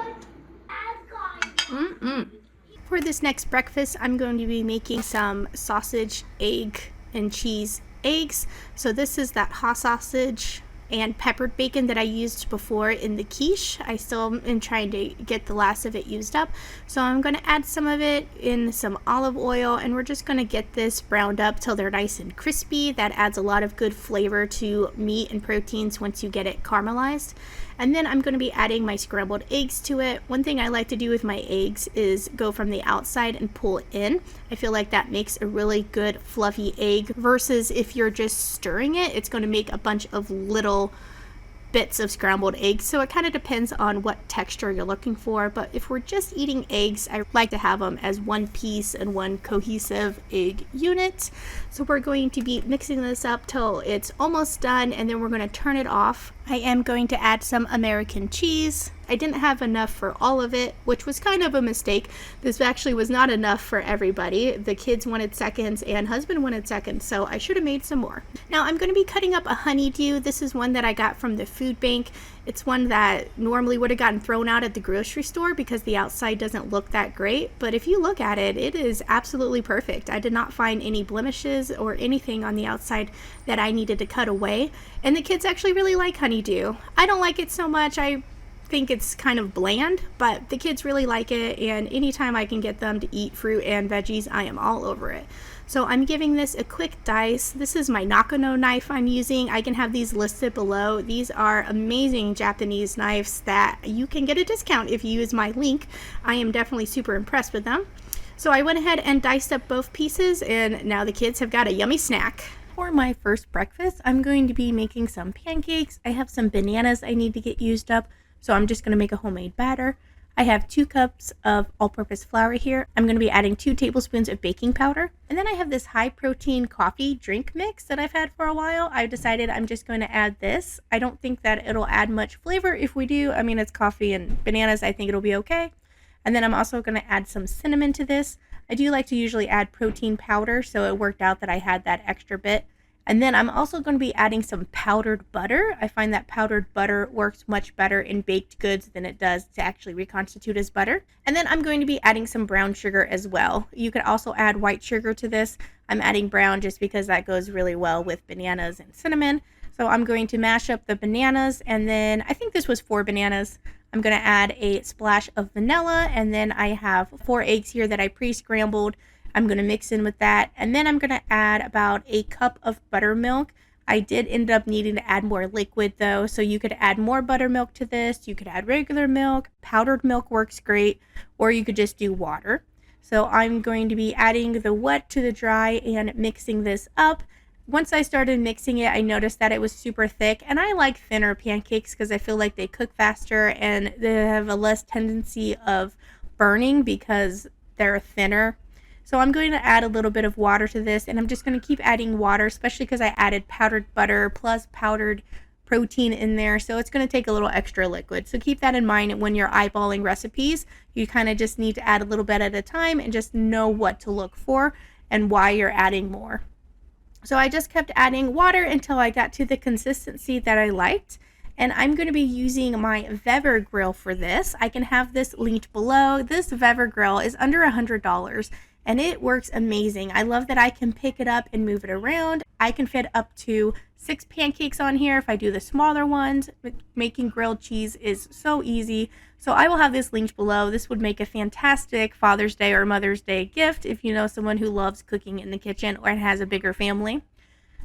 For this next breakfast, I'm going to be making some sausage, egg, and cheese eggs. So this is that hot sausage and peppered bacon that I used before in the quiche. I still am trying to get the last of it used up. So I'm going to add some of it in some olive oil, and we're just going to get this browned up till they're nice and crispy. That adds a lot of good flavor to meat and proteins once you get it caramelized. And then I'm going to be adding my scrambled eggs to it. One thing I like to do with my eggs is go from the outside and pull in. I feel like that makes a really good fluffy egg versus if you're just stirring it, it's going to make a bunch of little bits of scrambled eggs. So it kind of depends on what texture you're looking for, but if we're just eating eggs, I like to have them as one piece and one cohesive egg unit. So we're going to be mixing this up till it's almost done, and then we're going to turn it off. I am going to add some American cheese. I didn't have enough for all of it, which was kind of a mistake. This actually was not enough for everybody. The kids wanted seconds and husband wanted seconds, so I should have made some more. Now I'm going to be cutting up a honeydew. This is one that I got from the food bank. It's one that normally would have gotten thrown out at the grocery store because the outside doesn't look that great, but if you look at it, it is absolutely perfect. I did not find any blemishes or anything on the outside that I needed to cut away, and the kids actually really like honeydew. I don't like it so much. I think it's kind of bland, but the kids really like it, and anytime I can get them to eat fruit and veggies, I am all over it. So I'm giving this a quick dice. This is my Nakano knife I'm using. I can have these listed below. These are amazing Japanese knives that you can get a discount if you use my link. I am definitely super impressed with them. So I went ahead and diced up both pieces, and now the kids have got a yummy snack. For my first breakfast, I'm going to be making some pancakes. I have some bananas I need to get used up, so I'm just going to make a homemade batter. I have 2 cups of all-purpose flour here. I'm going to be adding 2 tablespoons of baking powder. And then I have this high-protein coffee drink mix that I've had for a while. I've decided I'm just going to add this. I don't think that it'll add much flavor if we do. I mean, it's coffee and bananas. I think it'll be okay. And then I'm also going to add some cinnamon to this. I do like to usually add protein powder, so it worked out that I had that extra bit. And then I'm also going to be adding some powdered butter. I find that powdered butter works much better in baked goods than it does to actually reconstitute as butter. And then I'm going to be adding some brown sugar as well. You could also add white sugar to this. I'm adding brown just because that goes really well with bananas and cinnamon. So I'm going to mash up the bananas, and then I think this was 4 bananas. I'm going to add a splash of vanilla, and then I have 4 eggs here that I pre-scrambled. I'm going to mix in with that, and then I'm going to add about a cup of buttermilk. I did end up needing to add more liquid though, so you could add more buttermilk to this. You could add regular milk. Powdered milk works great, or you could just do water. So I'm going to be adding the wet to the dry and mixing this up. Once I started mixing it, I noticed that it was super thick, and I like thinner pancakes because I feel like they cook faster and they have a less tendency of burning because they're thinner. So I'm going to add a little bit of water to this, and I'm just going to keep adding water, especially because I added powdered butter plus powdered protein in there, so it's going to take a little extra liquid. So keep that in mind when you're eyeballing recipes. You kind of just need to add a little bit at a time and just know what to look for and why you're adding more. So I just kept adding water until I got to the consistency that I liked. And I'm going to be using my Vever grill for this. I can have this linked below. This Vever grill is under $100 and it works amazing. I love that I can pick it up and move it around. I can fit up to 6 pancakes on here if I do the smaller ones. Making grilled cheese is so easy. So I will have this linked below. This would make a fantastic Father's Day or Mother's Day gift if you know someone who loves cooking in the kitchen or has a bigger family.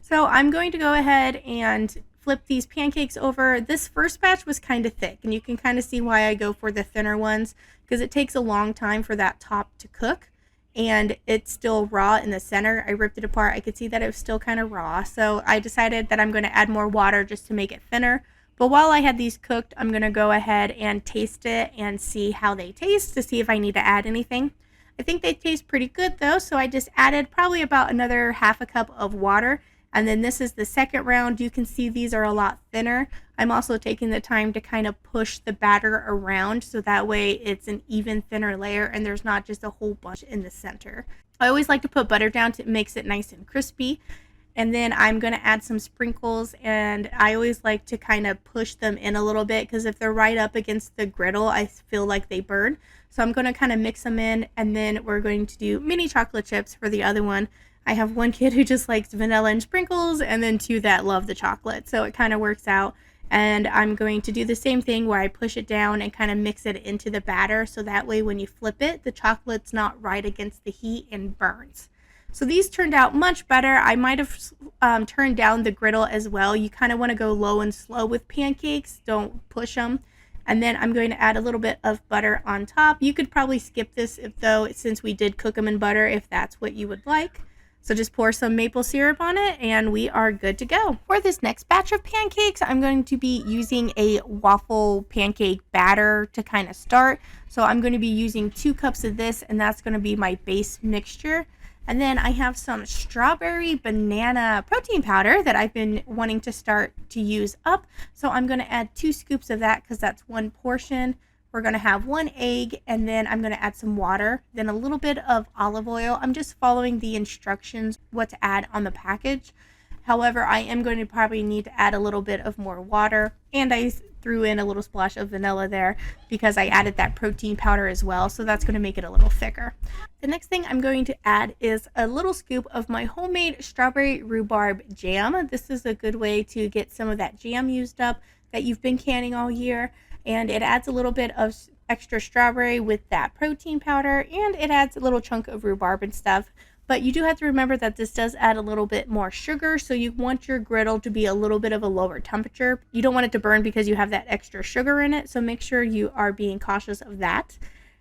So I'm going to go ahead and flip these pancakes over. This first batch was kind of thick, and you can kind of see why I go for the thinner ones because it takes a long time for that top to cook, and it's still raw in the center. I ripped it apart. I could see that it was still kind of raw, so I decided that I'm going to add more water just to make it thinner. But while I had these cooked, I'm going to go ahead and taste it and see how they taste to see if I need to add anything. I think they taste pretty good though, so I just added probably about another half a cup of water. And then this is the second round. You can see these are a lot thinner. I'm also taking the time to kind of push the batter around so that way it's an even thinner layer and there's not just a whole bunch in the center. I always like to put butter down to makes it nice and crispy. And then I'm going to add some sprinkles, and I always like to kind of push them in a little bit because if they're right up against the griddle, I feel like they burn. So I'm going to kind of mix them in, and then we're going to do mini chocolate chips for the other one. I have one kid who just likes vanilla and sprinkles, and then 2 that love the chocolate. So it kind of works out. And I'm going to do the same thing where I push it down and kind of mix it into the batter. So that way when you flip it, the chocolate's not right against the heat and burns. So these turned out much better. I might have turned down the griddle as well. You kind of want to go low and slow with pancakes. Don't push them. And then I'm going to add a little bit of butter on top. You could probably skip this since we did cook them in butter, if that's what you would like. So just pour some maple syrup on it and we are good to go. For this next batch of pancakes, I'm going to be using a waffle pancake batter to kind of start. So I'm going to be using 2 cups of this, and that's going to be my base mixture. And then I have some strawberry banana protein powder that I've been wanting to start to use up. So I'm going to add 2 scoops of that because that's 1 portion. We're going to have 1 egg, and then I'm going to add some water, then a little bit of olive oil. I'm just following the instructions, what to add on the package. However, I am going to probably need to add a little bit of more water, and I threw in a little splash of vanilla there because I added that protein powder as well, so that's going to make it a little thicker. The next thing I'm going to add is a little scoop of my homemade strawberry rhubarb jam. This is a good way to get some of that jam used up that you've been canning all year. and it adds a little bit of extra strawberry with that protein powder, and it adds a little chunk of rhubarb and stuff. But you do have to remember that this does add a little bit more sugar, so you want your griddle to be a little bit of a lower temperature. You don't want it to burn because you have that extra sugar in it, so make sure you are being cautious of that.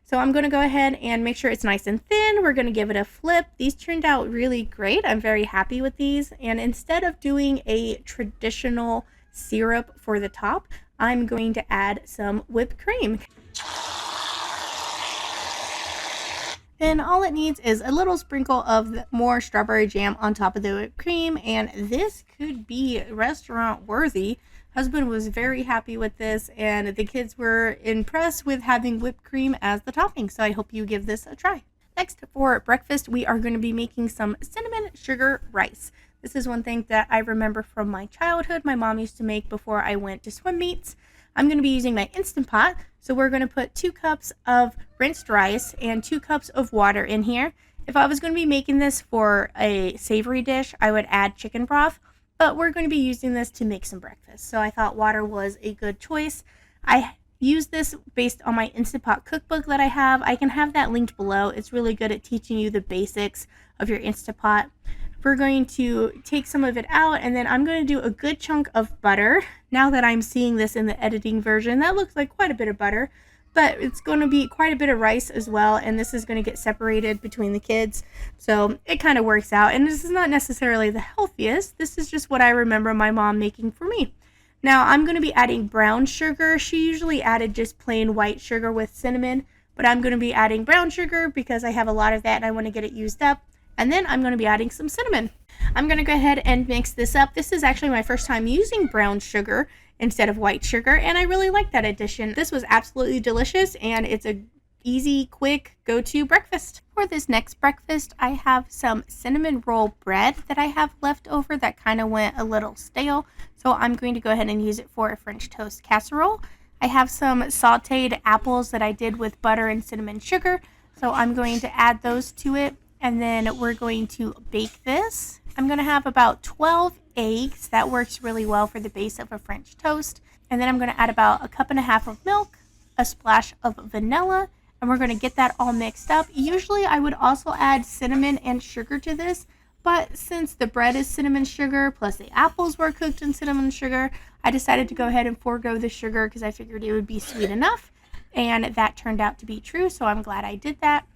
So I'm going to go ahead and make sure it's nice and thin. We're going to give it a flip. These turned out really great. I'm very happy with these. And instead of doing a traditional syrup for the top, I'm going to add some whipped cream. Then all it needs is a little sprinkle of more strawberry jam on top of the whipped cream, and this could be restaurant worthy. Husband was very happy with this, and the kids were impressed with having whipped cream as the topping, so I hope you give this a try. Next, for breakfast, we are going to be making some cinnamon sugar rice. This is one thing that I remember from my childhood my mom used to make before I went to swim meets. I'm going to be using my Instant Pot, so we're going to put 2 cups of rinsed rice and 2 cups of water in here. If I was going to be making this for a savory dish, I would add chicken broth, but we're going to be using this to make some breakfast, so I thought water was a good choice. I use this based on my Instant Pot cookbook that I have. I can have that linked below. It's really good at teaching you the basics of your Instant Pot. We're going to take some of it out, and then I'm going to do a good chunk of butter. Now that I'm seeing this in the editing version, that looks like quite a bit of butter, but it's going to be quite a bit of rice as well, and this is going to get separated between the kids, so it kind of works out. And this is not necessarily the healthiest. This is just what I remember my mom making for me. Now I'm going to be adding brown sugar. She usually added just plain white sugar with cinnamon, but I'm going to be adding brown sugar because I have a lot of that and I want to get it used up. And then I'm going to be adding some cinnamon. I'm going to go ahead and mix this up. This is actually my first time using brown sugar instead of white sugar, and I really like that addition. This was absolutely delicious, and it's a easy, quick go-to breakfast. For this next breakfast, I have some cinnamon roll bread that I have left over that kind of went a little stale, so I'm going to go ahead and use it for a French toast casserole. I have some sauteed apples that I did with butter and cinnamon sugar, so I'm going to add those to it. And then we're going to bake this. I'm going to have about 12 eggs. That works really well for the base of a French toast. And then I'm going to add about 1.5 cups of milk, a splash of vanilla, and we're going to get that all mixed up. Usually I would also add cinnamon and sugar to this, but since the bread is cinnamon sugar plus the apples were cooked in cinnamon sugar, I decided to go ahead and forego the sugar because I figured it would be sweet enough, and that turned out to be true, so I'm glad I did that.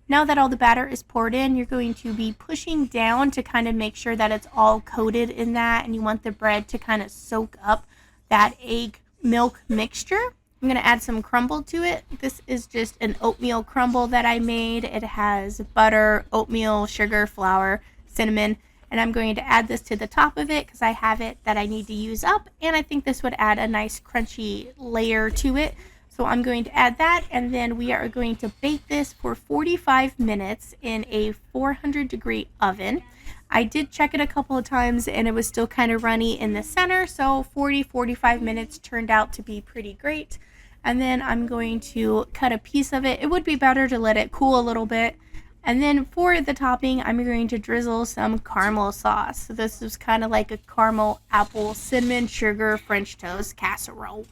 Now that all the batter is poured in, you're going to be pushing down to kind of make sure that it's all coated in that, and you want the bread to kind of soak up that egg milk mixture. I'm going to add some crumble to it. This is just an oatmeal crumble that I made. It has butter, oatmeal, sugar, flour, cinnamon, and I'm going to add this to the top of it because I have it that I need to use up, and I think this would add a nice crunchy layer to it. So I'm going to add that, and then we are going to bake this for 45 minutes in a 400-degree oven. I did check it a couple of times, and it was still kind of runny in the center, so 40-45 minutes turned out to be pretty great. And then I'm going to cut a piece of it. It would be better to let it cool a little bit. And then for the topping, I'm going to drizzle some caramel sauce. So this is kind of like a caramel, apple, cinnamon, sugar, French toast casserole.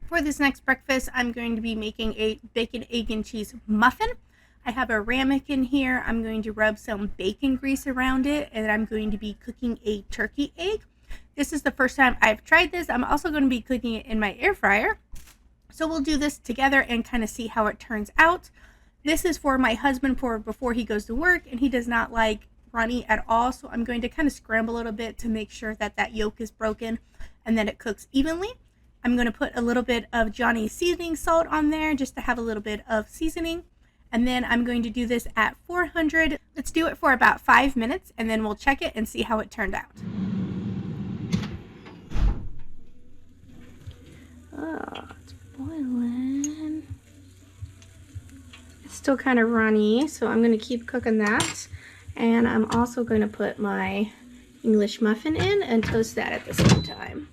For this next breakfast, I'm going to be making a bacon, egg, and cheese muffin. I have a ramekin here. I'm going to rub some bacon grease around it, and I'm going to be cooking a turkey egg. This is the first time I've tried this. I'm also going to be cooking it in my air fryer. So we'll do this together and kind of see how it turns out. This is for my husband for before he goes to work, and he does not like runny at all. So I'm going to kind of scramble a little bit to make sure that that yolk is broken and that it cooks evenly. I'm going to put a little bit of Johnny's seasoning salt on there just to have a little bit of seasoning. And then I'm going to do this at 400. Let's do it for about 5 minutes, and then we'll check it and see how it turned out. Oh, it's boiling. It's still kind of runny, so I'm going to keep cooking that. And I'm also going to put my English muffin in and toast that at the same time.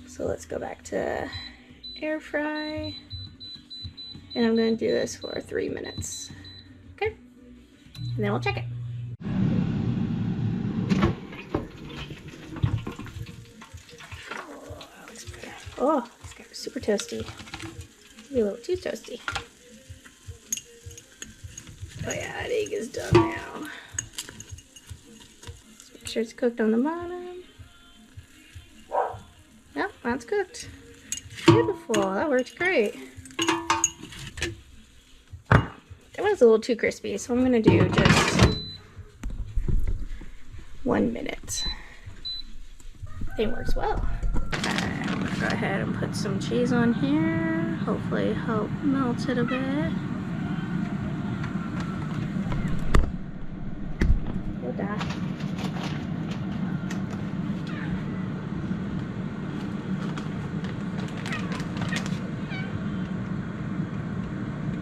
So let's go back to air fry, and I'm going to do this for 3 minutes. Okay, and then we'll check it. Oh, that looks pretty. Oh, these guys are super toasty. Maybe a little too toasty. Oh yeah, that egg is done now. Just make sure it's cooked on the bottom. Yep, that's cooked. Beautiful, that worked great. That was a little too crispy, so I'm gonna do just 1 minute. Thing works well. I'm gonna go ahead and put some cheese on here. Hopefully help melt it a bit. You'll die.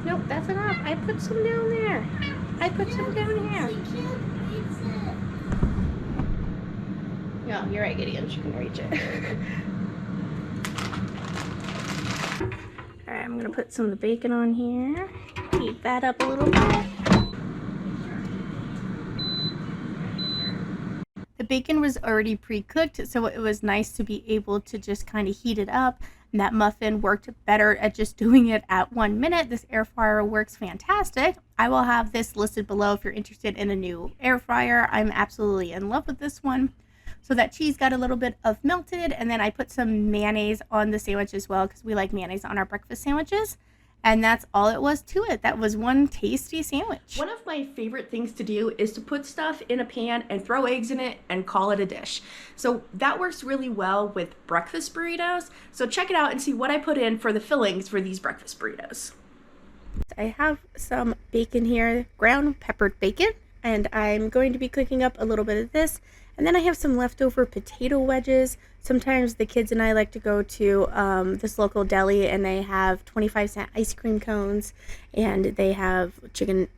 Nope, that's enough. I put some down there. I put some down here. No, you're right, Gideon. She can reach it. Alright, I'm gonna put some of the bacon on here. Heat that up a little bit. The bacon was already pre-cooked, so it was nice to be able to just kind of heat it up. And that muffin worked better at just doing it at 1 minute. This air fryer works fantastic. I will have this listed below if you're interested in a new air fryer. I'm absolutely in love with this one. So that cheese got a little bit of melted, and then I put some mayonnaise on the sandwich as well because we like mayonnaise on our breakfast sandwiches. And that's all it was to it. That was one tasty sandwich. One of my favorite things to do is to put stuff in a pan and throw eggs in it and call it a dish. So that works really well with breakfast burritos. So check it out and see what I put in for the fillings for these breakfast burritos. I have some bacon here, ground peppered bacon, and I'm going to be cooking up a little bit of this. And then I have some leftover potato wedges. Sometimes the kids and I like to go to this local deli, and they have 25-cent ice cream cones, and they have chicken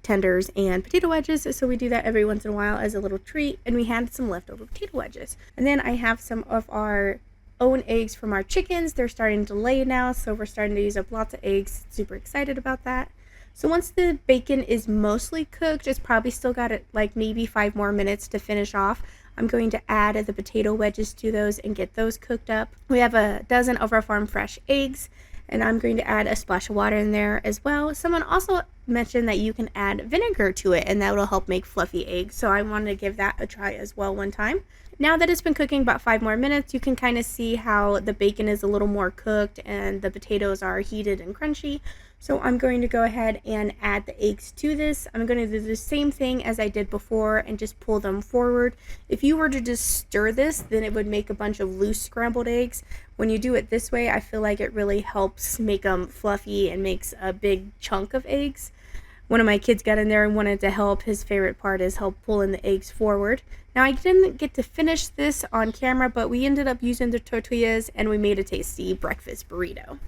tenders and potato wedges. So we do that every once in a while as a little treat, and we had some leftover potato wedges. And then I have some of our own eggs from our chickens. They're starting to lay now, so we're starting to use up lots of eggs. Super excited about that. So once the bacon is mostly cooked, it's probably still got it like maybe 5 more minutes to finish off. I'm going to add the potato wedges to those and get those cooked up. We have a dozen of our farm fresh eggs, and I'm going to add a splash of water in there as well. Someone also mentioned that you can add vinegar to it, and that will help make fluffy eggs. So I wanted to give that a try as well one time. Now that it's been cooking about 5 more minutes, you can kind of see how the bacon is a little more cooked and the potatoes are heated and crunchy. So I'm going to go ahead and add the eggs to this. I'm going to do the same thing as I did before and just pull them forward. If you were to just stir this, then it would make a bunch of loose scrambled eggs. When you do it this way, I feel like it really helps make them fluffy and makes a big chunk of eggs. One of my kids got in there and wanted to help. His favorite part is help pulling the eggs forward. Now I didn't get to finish this on camera, but we ended up using the tortillas and we made a tasty breakfast burrito.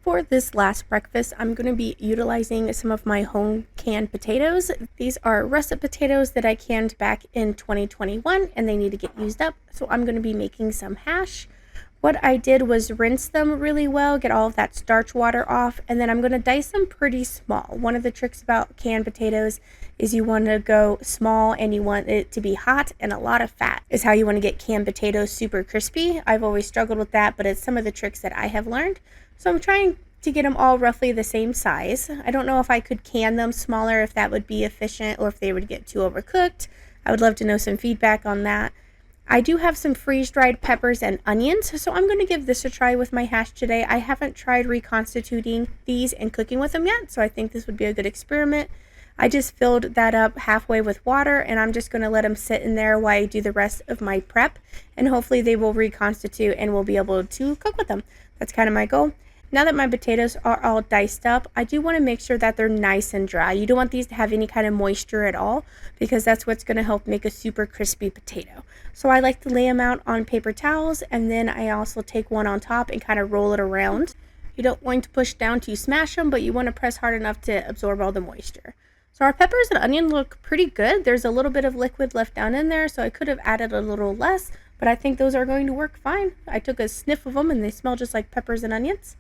For this last breakfast, I'm going to be utilizing some of my home canned potatoes. These are russet potatoes that I canned back in 2021 and they need to get used up. So I'm going to be making some hash. What I did was rinse them really well, get all of that starch water off, and then I'm going to dice them pretty small. One of the tricks about canned potatoes is you want to go small and you want it to be hot, and a lot of fat is how you want to get canned potatoes super crispy. I've always struggled with that, but it's some of the tricks that I have learned. So I'm trying to get them all roughly the same size. I don't know if I could can them smaller, if that would be efficient, or if they would get too overcooked. I would love to know some feedback on that. I do have some freeze-dried peppers and onions, so I'm going to give this a try with my hash today. I haven't tried reconstituting these and cooking with them yet, so I think this would be a good experiment. I just filled that up halfway with water, and I'm just going to let them sit in there while I do the rest of my prep, and hopefully they will reconstitute and we'll be able to cook with them. That's kind of my goal. Now that my potatoes are all diced up, I do want to make sure that they're nice and dry. You don't want these to have any kind of moisture at all because that's what's going to help make a super crispy potato. So I like to lay them out on paper towels, and then I also take one on top and kind of roll it around. You don't want to push down to smash them, but you want to press hard enough to absorb all the moisture. So our peppers and onion look pretty good. There's a little bit of liquid left down in there, so I could have added a little less, but I think those are going to work fine. I took a sniff of them and they smell just like peppers and onions.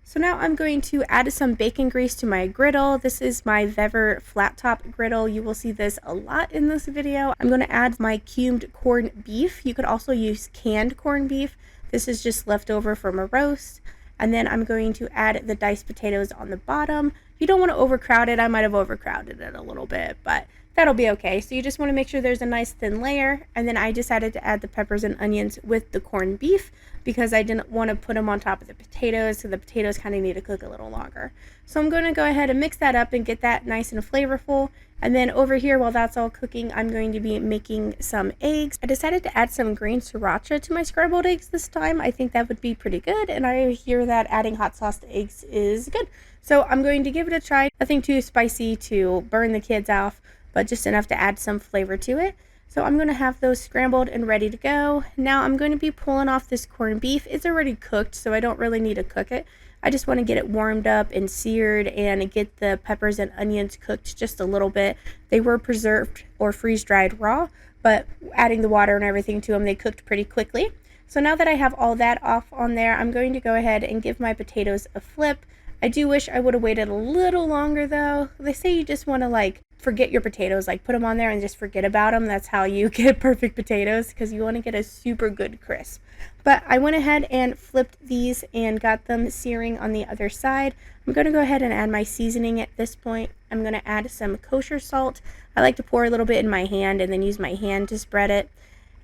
So now I'm going to add some bacon grease to my griddle. This is my Vever flat top griddle. You will see this a lot in this video. I'm going to add my cubed corned beef. You could also use canned corned beef. This is just leftover from a roast. And then I'm going to add the diced potatoes on the bottom. You don't want to overcrowd it. I might have overcrowded it a little bit, but that'll be okay. So you just want to make sure there's a nice thin layer. And then I decided to add the peppers and onions with the corned beef because I didn't want to put them on top of the potatoes, so the potatoes kind of need to cook a little longer. So I'm going to go ahead and mix that up and get that nice and flavorful. And then over here, while that's all cooking, I'm going to be making some eggs. I decided to add some green sriracha to my scrambled eggs this time. I think that would be pretty good, and I hear that adding hot sauce to eggs is good. So I'm going to give it a try. Nothing too spicy to burn the kids off, but just enough to add some flavor to it. So I'm going to have those scrambled and ready to go. Now I'm going to be pulling off this corned beef. It's already cooked, so I don't really need to cook it. I just want to get it warmed up and seared and get the peppers and onions cooked just a little bit. They were preserved or freeze-dried raw, but adding the water and everything to them, they cooked pretty quickly. So now that I have all that off on there, I'm going to go ahead and give my potatoes a flip. I do wish I would have waited a little longer though. They say you just want to forget your potatoes, put them on there and just forget about them. That's how you get perfect potatoes, because you want to get a super good crisp. But I went ahead and flipped these and got them searing on the other side. I'm going to go ahead and add my seasoning at this point. I'm going to add some kosher salt. I like to pour a little bit in my hand and then use my hand to spread it.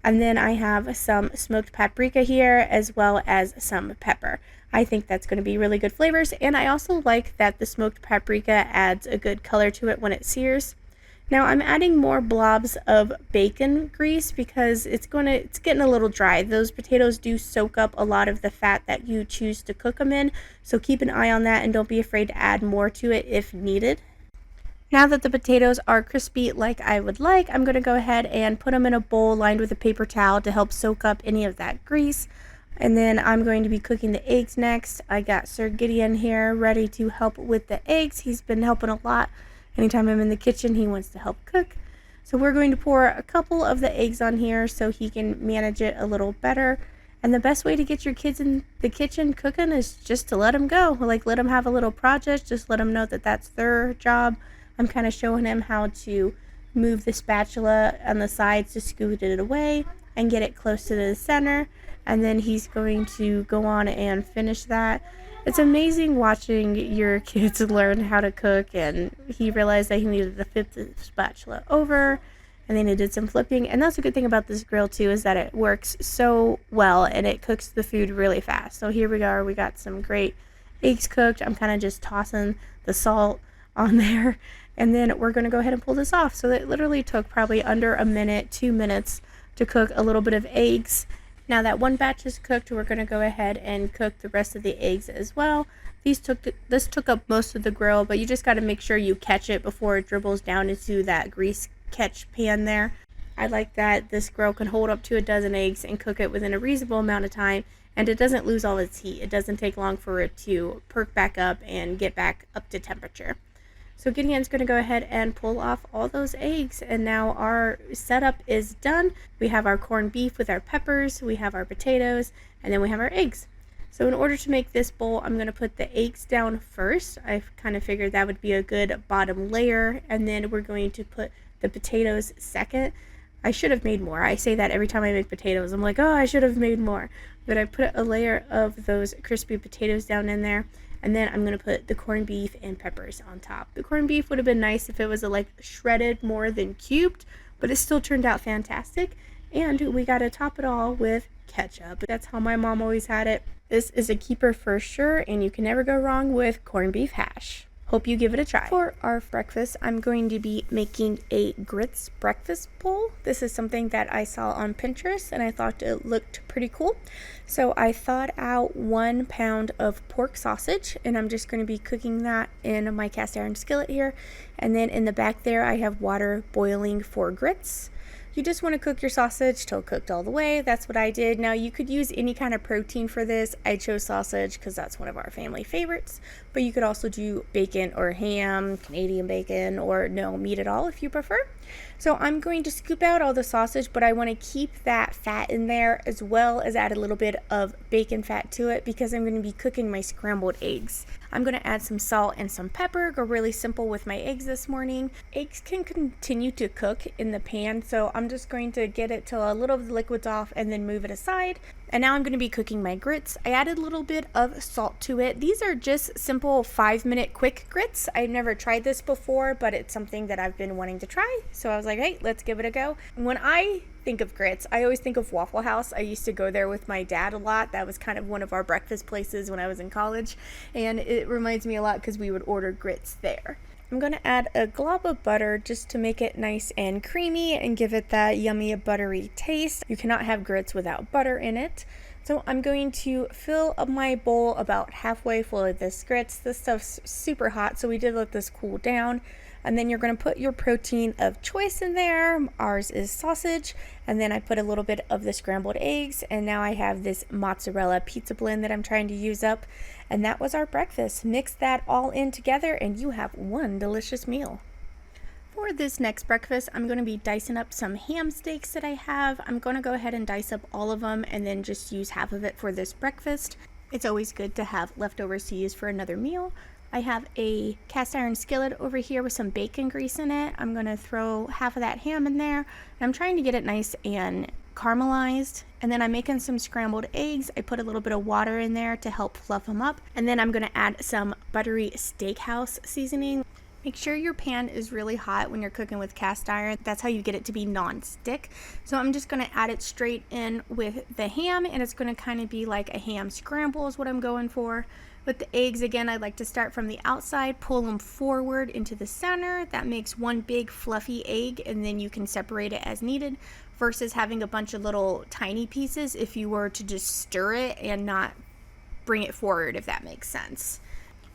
And then I have some smoked paprika here, as well as some pepper. I think that's going to be really good flavors, and I also like that the smoked paprika adds a good color to it when it sears. Now I'm adding more blobs of bacon grease because it's getting a little dry. Those potatoes do soak up a lot of the fat that you choose to cook them in, so keep an eye on that and don't be afraid to add more to it if needed. Now that the potatoes are crispy like I would like, I'm going to go ahead and put them in a bowl lined with a paper towel to help soak up any of that grease. And then I'm going to be cooking the eggs next. I got Sir Gideon here ready to help with the eggs. He's been helping a lot. Anytime I'm in the kitchen, he wants to help cook. So we're going to pour a couple of the eggs on here so he can manage it a little better. And the best way to get your kids in the kitchen cooking is just to let them go. Let them have a little project. Just let them know that that's their job. I'm kind of showing him how to move the spatula on the sides to scoot it away and get it close to the center. And then he's going to go on and finish that. It's amazing watching your kids learn how to cook, and he realized that he needed to flip the spatula over, and then he did some flipping. And that's a good thing about this grill too, is that it works so well and it cooks the food really fast. So here we are, we got some great eggs cooked. I'm kind of just tossing the salt on there, and then we're going to go ahead and pull this off. So it literally took probably under a minute, 2 minutes to cook a little bit of eggs. Now that one batch is cooked, we're going to go ahead and cook the rest of the eggs as well. This took up most of the grill, but you just got to make sure you catch it before it dribbles down into that grease catch pan there. I like that this grill can hold up to a dozen eggs and cook it within a reasonable amount of time, and it doesn't lose all its heat. It doesn't take long for it to perk back up and get back up to temperature. So Gideon's going to go ahead and pull off all those eggs, and now our setup is done. We have our corned beef with our peppers, we have our potatoes, and then we have our eggs. So in order to make this bowl, I'm going to put the eggs down first. I kind of figured that would be a good bottom layer, and then we're going to put the potatoes second. I should have made more. I say that every time I make potatoes. I'm like, oh, I should have made more. But I put a layer of those crispy potatoes down in there. And then I'm going to put the corned beef and peppers on top. The corned beef would have been nice if it was shredded more than cubed, but it still turned out fantastic. And we got to top it all with ketchup. That's how my mom always had it. This is a keeper for sure, and you can never go wrong with corned beef hash. Hope you give it a try. For our breakfast, I'm going to be making a grits breakfast bowl. This is something that I saw on Pinterest and I thought it looked pretty cool. So I thawed out 1 pound of pork sausage, and I'm just going to be cooking that in my cast iron skillet here. And then in the back there, I have water boiling for grits. You just want to cook your sausage till cooked all the way. That's what I did. Now you could use any kind of protein for this. I chose sausage because that's one of our family favorites, but you could also do bacon or ham, Canadian bacon, or no meat at all if you prefer. So I'm going to scoop out all the sausage, but I want to keep that fat in there as well as add a little bit of bacon fat to it because I'm going to be cooking my scrambled eggs. I'm going to add some salt and some pepper, go really simple with my eggs this morning. Eggs can continue to cook in the pan, so I'm just going to get it till a little of the liquid's off and then move it aside. And now I'm going to be cooking my grits. I added a little bit of salt to it. These are just simple 5-minute quick grits. I've never tried this before, but it's something that I've been wanting to try. So I was like, hey, let's give it a go. When I think of grits, I always think of Waffle House. I used to go there with my dad a lot. That was kind of one of our breakfast places when I was in college. And it reminds me a lot because we would order grits there. I'm going to add a glob of butter just to make it nice and creamy and give it that yummy buttery taste. You cannot have grits without butter in it. So I'm going to fill up my bowl about halfway full of this grits. This stuff's super hot, so we did let this cool down. And then you're going to put your protein of choice in there. Ours is sausage. And then I put a little bit of the scrambled eggs. And now I have this mozzarella pizza blend that I'm trying to use up. And that was our breakfast. Mix that all in together and you have one delicious meal. For this next breakfast, I'm going to be dicing up some ham steaks that I have. I'm going to go ahead and dice up all of them and then just use half of it for this breakfast. It's always good to have leftovers to use for another meal. I have a cast iron skillet over here with some bacon grease in it. I'm going to throw half of that ham in there. And I'm trying to get it nice and caramelized. And then I'm making some scrambled eggs. I put a little bit of water in there to help fluff them up. And then I'm going to add some buttery steakhouse seasoning. Make sure your pan is really hot when you're cooking with cast iron. That's how you get it to be non-stick. So I'm just going to add it straight in with the ham, and it's going to kind of be like a ham scramble is what I'm going for. With the eggs, again, I like to start from the outside, pull them forward into the center. That makes one big fluffy egg, and then you can separate it as needed versus having a bunch of little tiny pieces if you were to just stir it and not bring it forward, if that makes sense.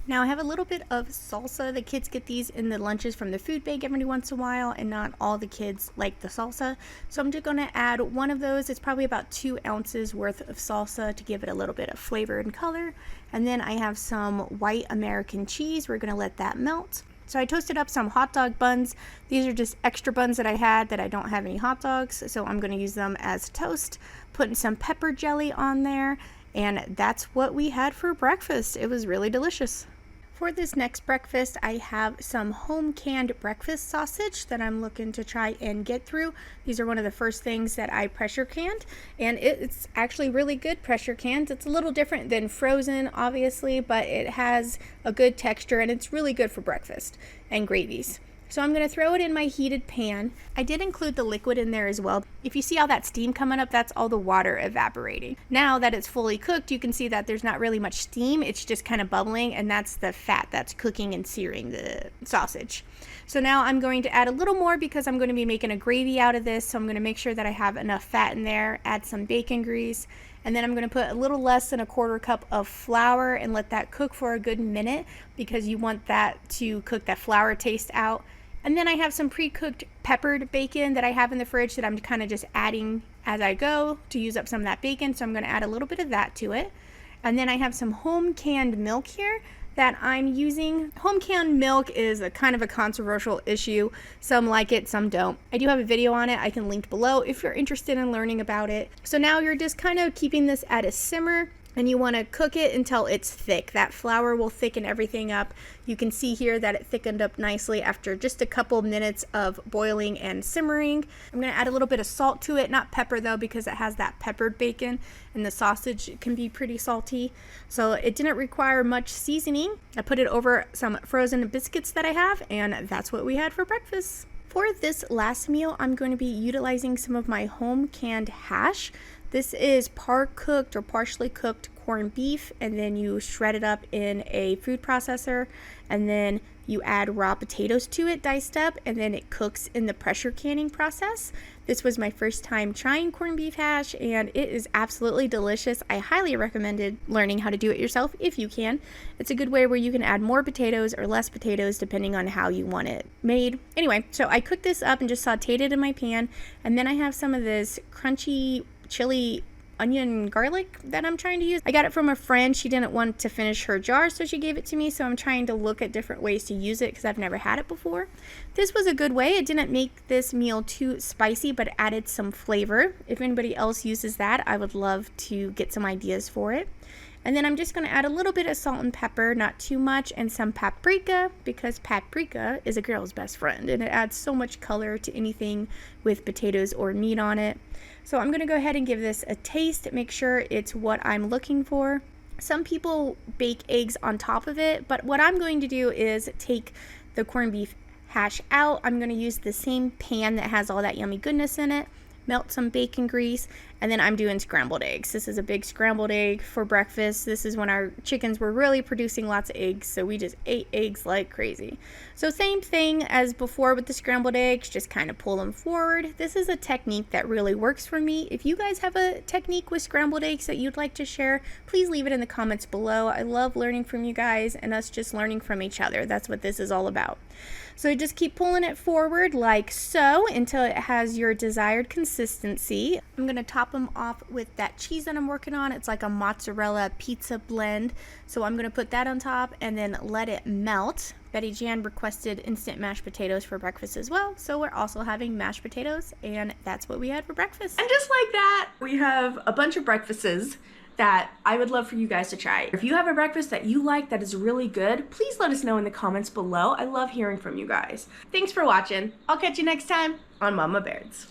Now I have a little bit of salsa. The kids get these in the lunches from the food bank every once in a while, and not all the kids like the salsa. So I'm just going to add one of those. It's probably about 2 ounces worth of salsa to give it a little bit of flavor and color. And then I have some white American cheese. We're going to let that melt. So I toasted up some hot dog buns. These are just extra buns that I had that I don't have any hot dogs, so I'm going to use them as toast. Putting some pepper jelly on there, and that's what we had for breakfast. It was really delicious. For this next breakfast, I have some home canned breakfast sausage that I'm looking to try and get through. These are one of the first things that I pressure canned, and it's actually really good pressure canned. It's a little different than frozen, obviously, but it has a good texture and it's really good for breakfast and gravies. So I'm going to throw it in my heated pan. I did include the liquid in there as well. If you see all that steam coming up, that's all the water evaporating. Now that it's fully cooked, you can see that there's not really much steam. It's just kind of bubbling, and that's the fat that's cooking and searing the sausage. So now I'm going to add a little more because I'm going to be making a gravy out of this. So I'm going to make sure that I have enough fat in there, add some bacon grease, and then I'm going to put a little less than a 1/4 cup of flour and let that cook for a good minute because you want that to cook that flour taste out. And then I have some pre-cooked peppered bacon that I have in the fridge that I'm kind of just adding as I go to use up some of that bacon. So I'm going to add a little bit of that to it. And then I have some home canned milk here that I'm using. Home canned milk is a kind of a controversial issue. Some like it, some don't. I do have a video on it. I can link below if you're interested in learning about it. So now you're just kind of keeping this at a simmer. And you want to cook it until it's thick. That flour will thicken everything up. You can see here that it thickened up nicely after just a couple minutes of boiling and simmering. I'm going to add a little bit of salt to it, not pepper though, because it has that peppered bacon and the sausage can be pretty salty. So it didn't require much seasoning. I put it over some frozen biscuits that I have, and that's what we had for breakfast. For this last meal, I'm going to be utilizing some of my home canned hash. This is part cooked or partially cooked corned beef, and then you shred it up in a food processor, and then you add raw potatoes to it diced up, and then it cooks in the pressure canning process. This was my first time trying corned beef hash, and it is absolutely delicious. I highly recommend learning how to do it yourself if you can. It's a good way where you can add more potatoes or less potatoes depending on how you want it made. Anyway, so I cooked this up and just sauteed it in my pan, and then I have some of this crunchy chili onion garlic that I'm trying to use. I got it from a friend. She didn't want to finish her jar, so she gave it to me. So I'm trying to look at different ways to use it because I've never had it before. This was a good way. It didn't make this meal too spicy, but it added some flavor. If anybody else uses that, I would love to get some ideas for it. And then I'm just going to add a little bit of salt and pepper, not too much, and some paprika, because paprika is a girl's best friend and it adds so much color to anything with potatoes or meat on it. So I'm going to go ahead and give this a taste, make sure it's what I'm looking for. Some people bake eggs on top of it, but what I'm going to do is take the corned beef hash out. I'm going to use the same pan that has all that yummy goodness in it, melt some bacon grease, and then I'm doing scrambled eggs. This is a big scrambled egg for breakfast. This is when our chickens were really producing lots of eggs, so we just ate eggs like crazy. So same thing as before with the scrambled eggs, just kind of pull them forward. This is a technique that really works for me. If you guys have a technique with scrambled eggs that you'd like to share, please leave it in the comments below. I love learning from you guys and us just learning from each other. That's what this is all about. So just keep pulling it forward like so until it has your desired consistency. I'm going to top them off with that cheese that I'm working on. It's like a mozzarella pizza blend. So I'm going to put that on top and then let it melt. Betty Jan requested instant mashed potatoes for breakfast as well. So we're also having mashed potatoes, and that's what we had for breakfast. And just like that, we have a bunch of breakfasts that I would love for you guys to try. If you have a breakfast that you like that is really good, please let us know in the comments below. I love hearing from you guys. Thanks for watching. I'll catch you next time on Mama Beards.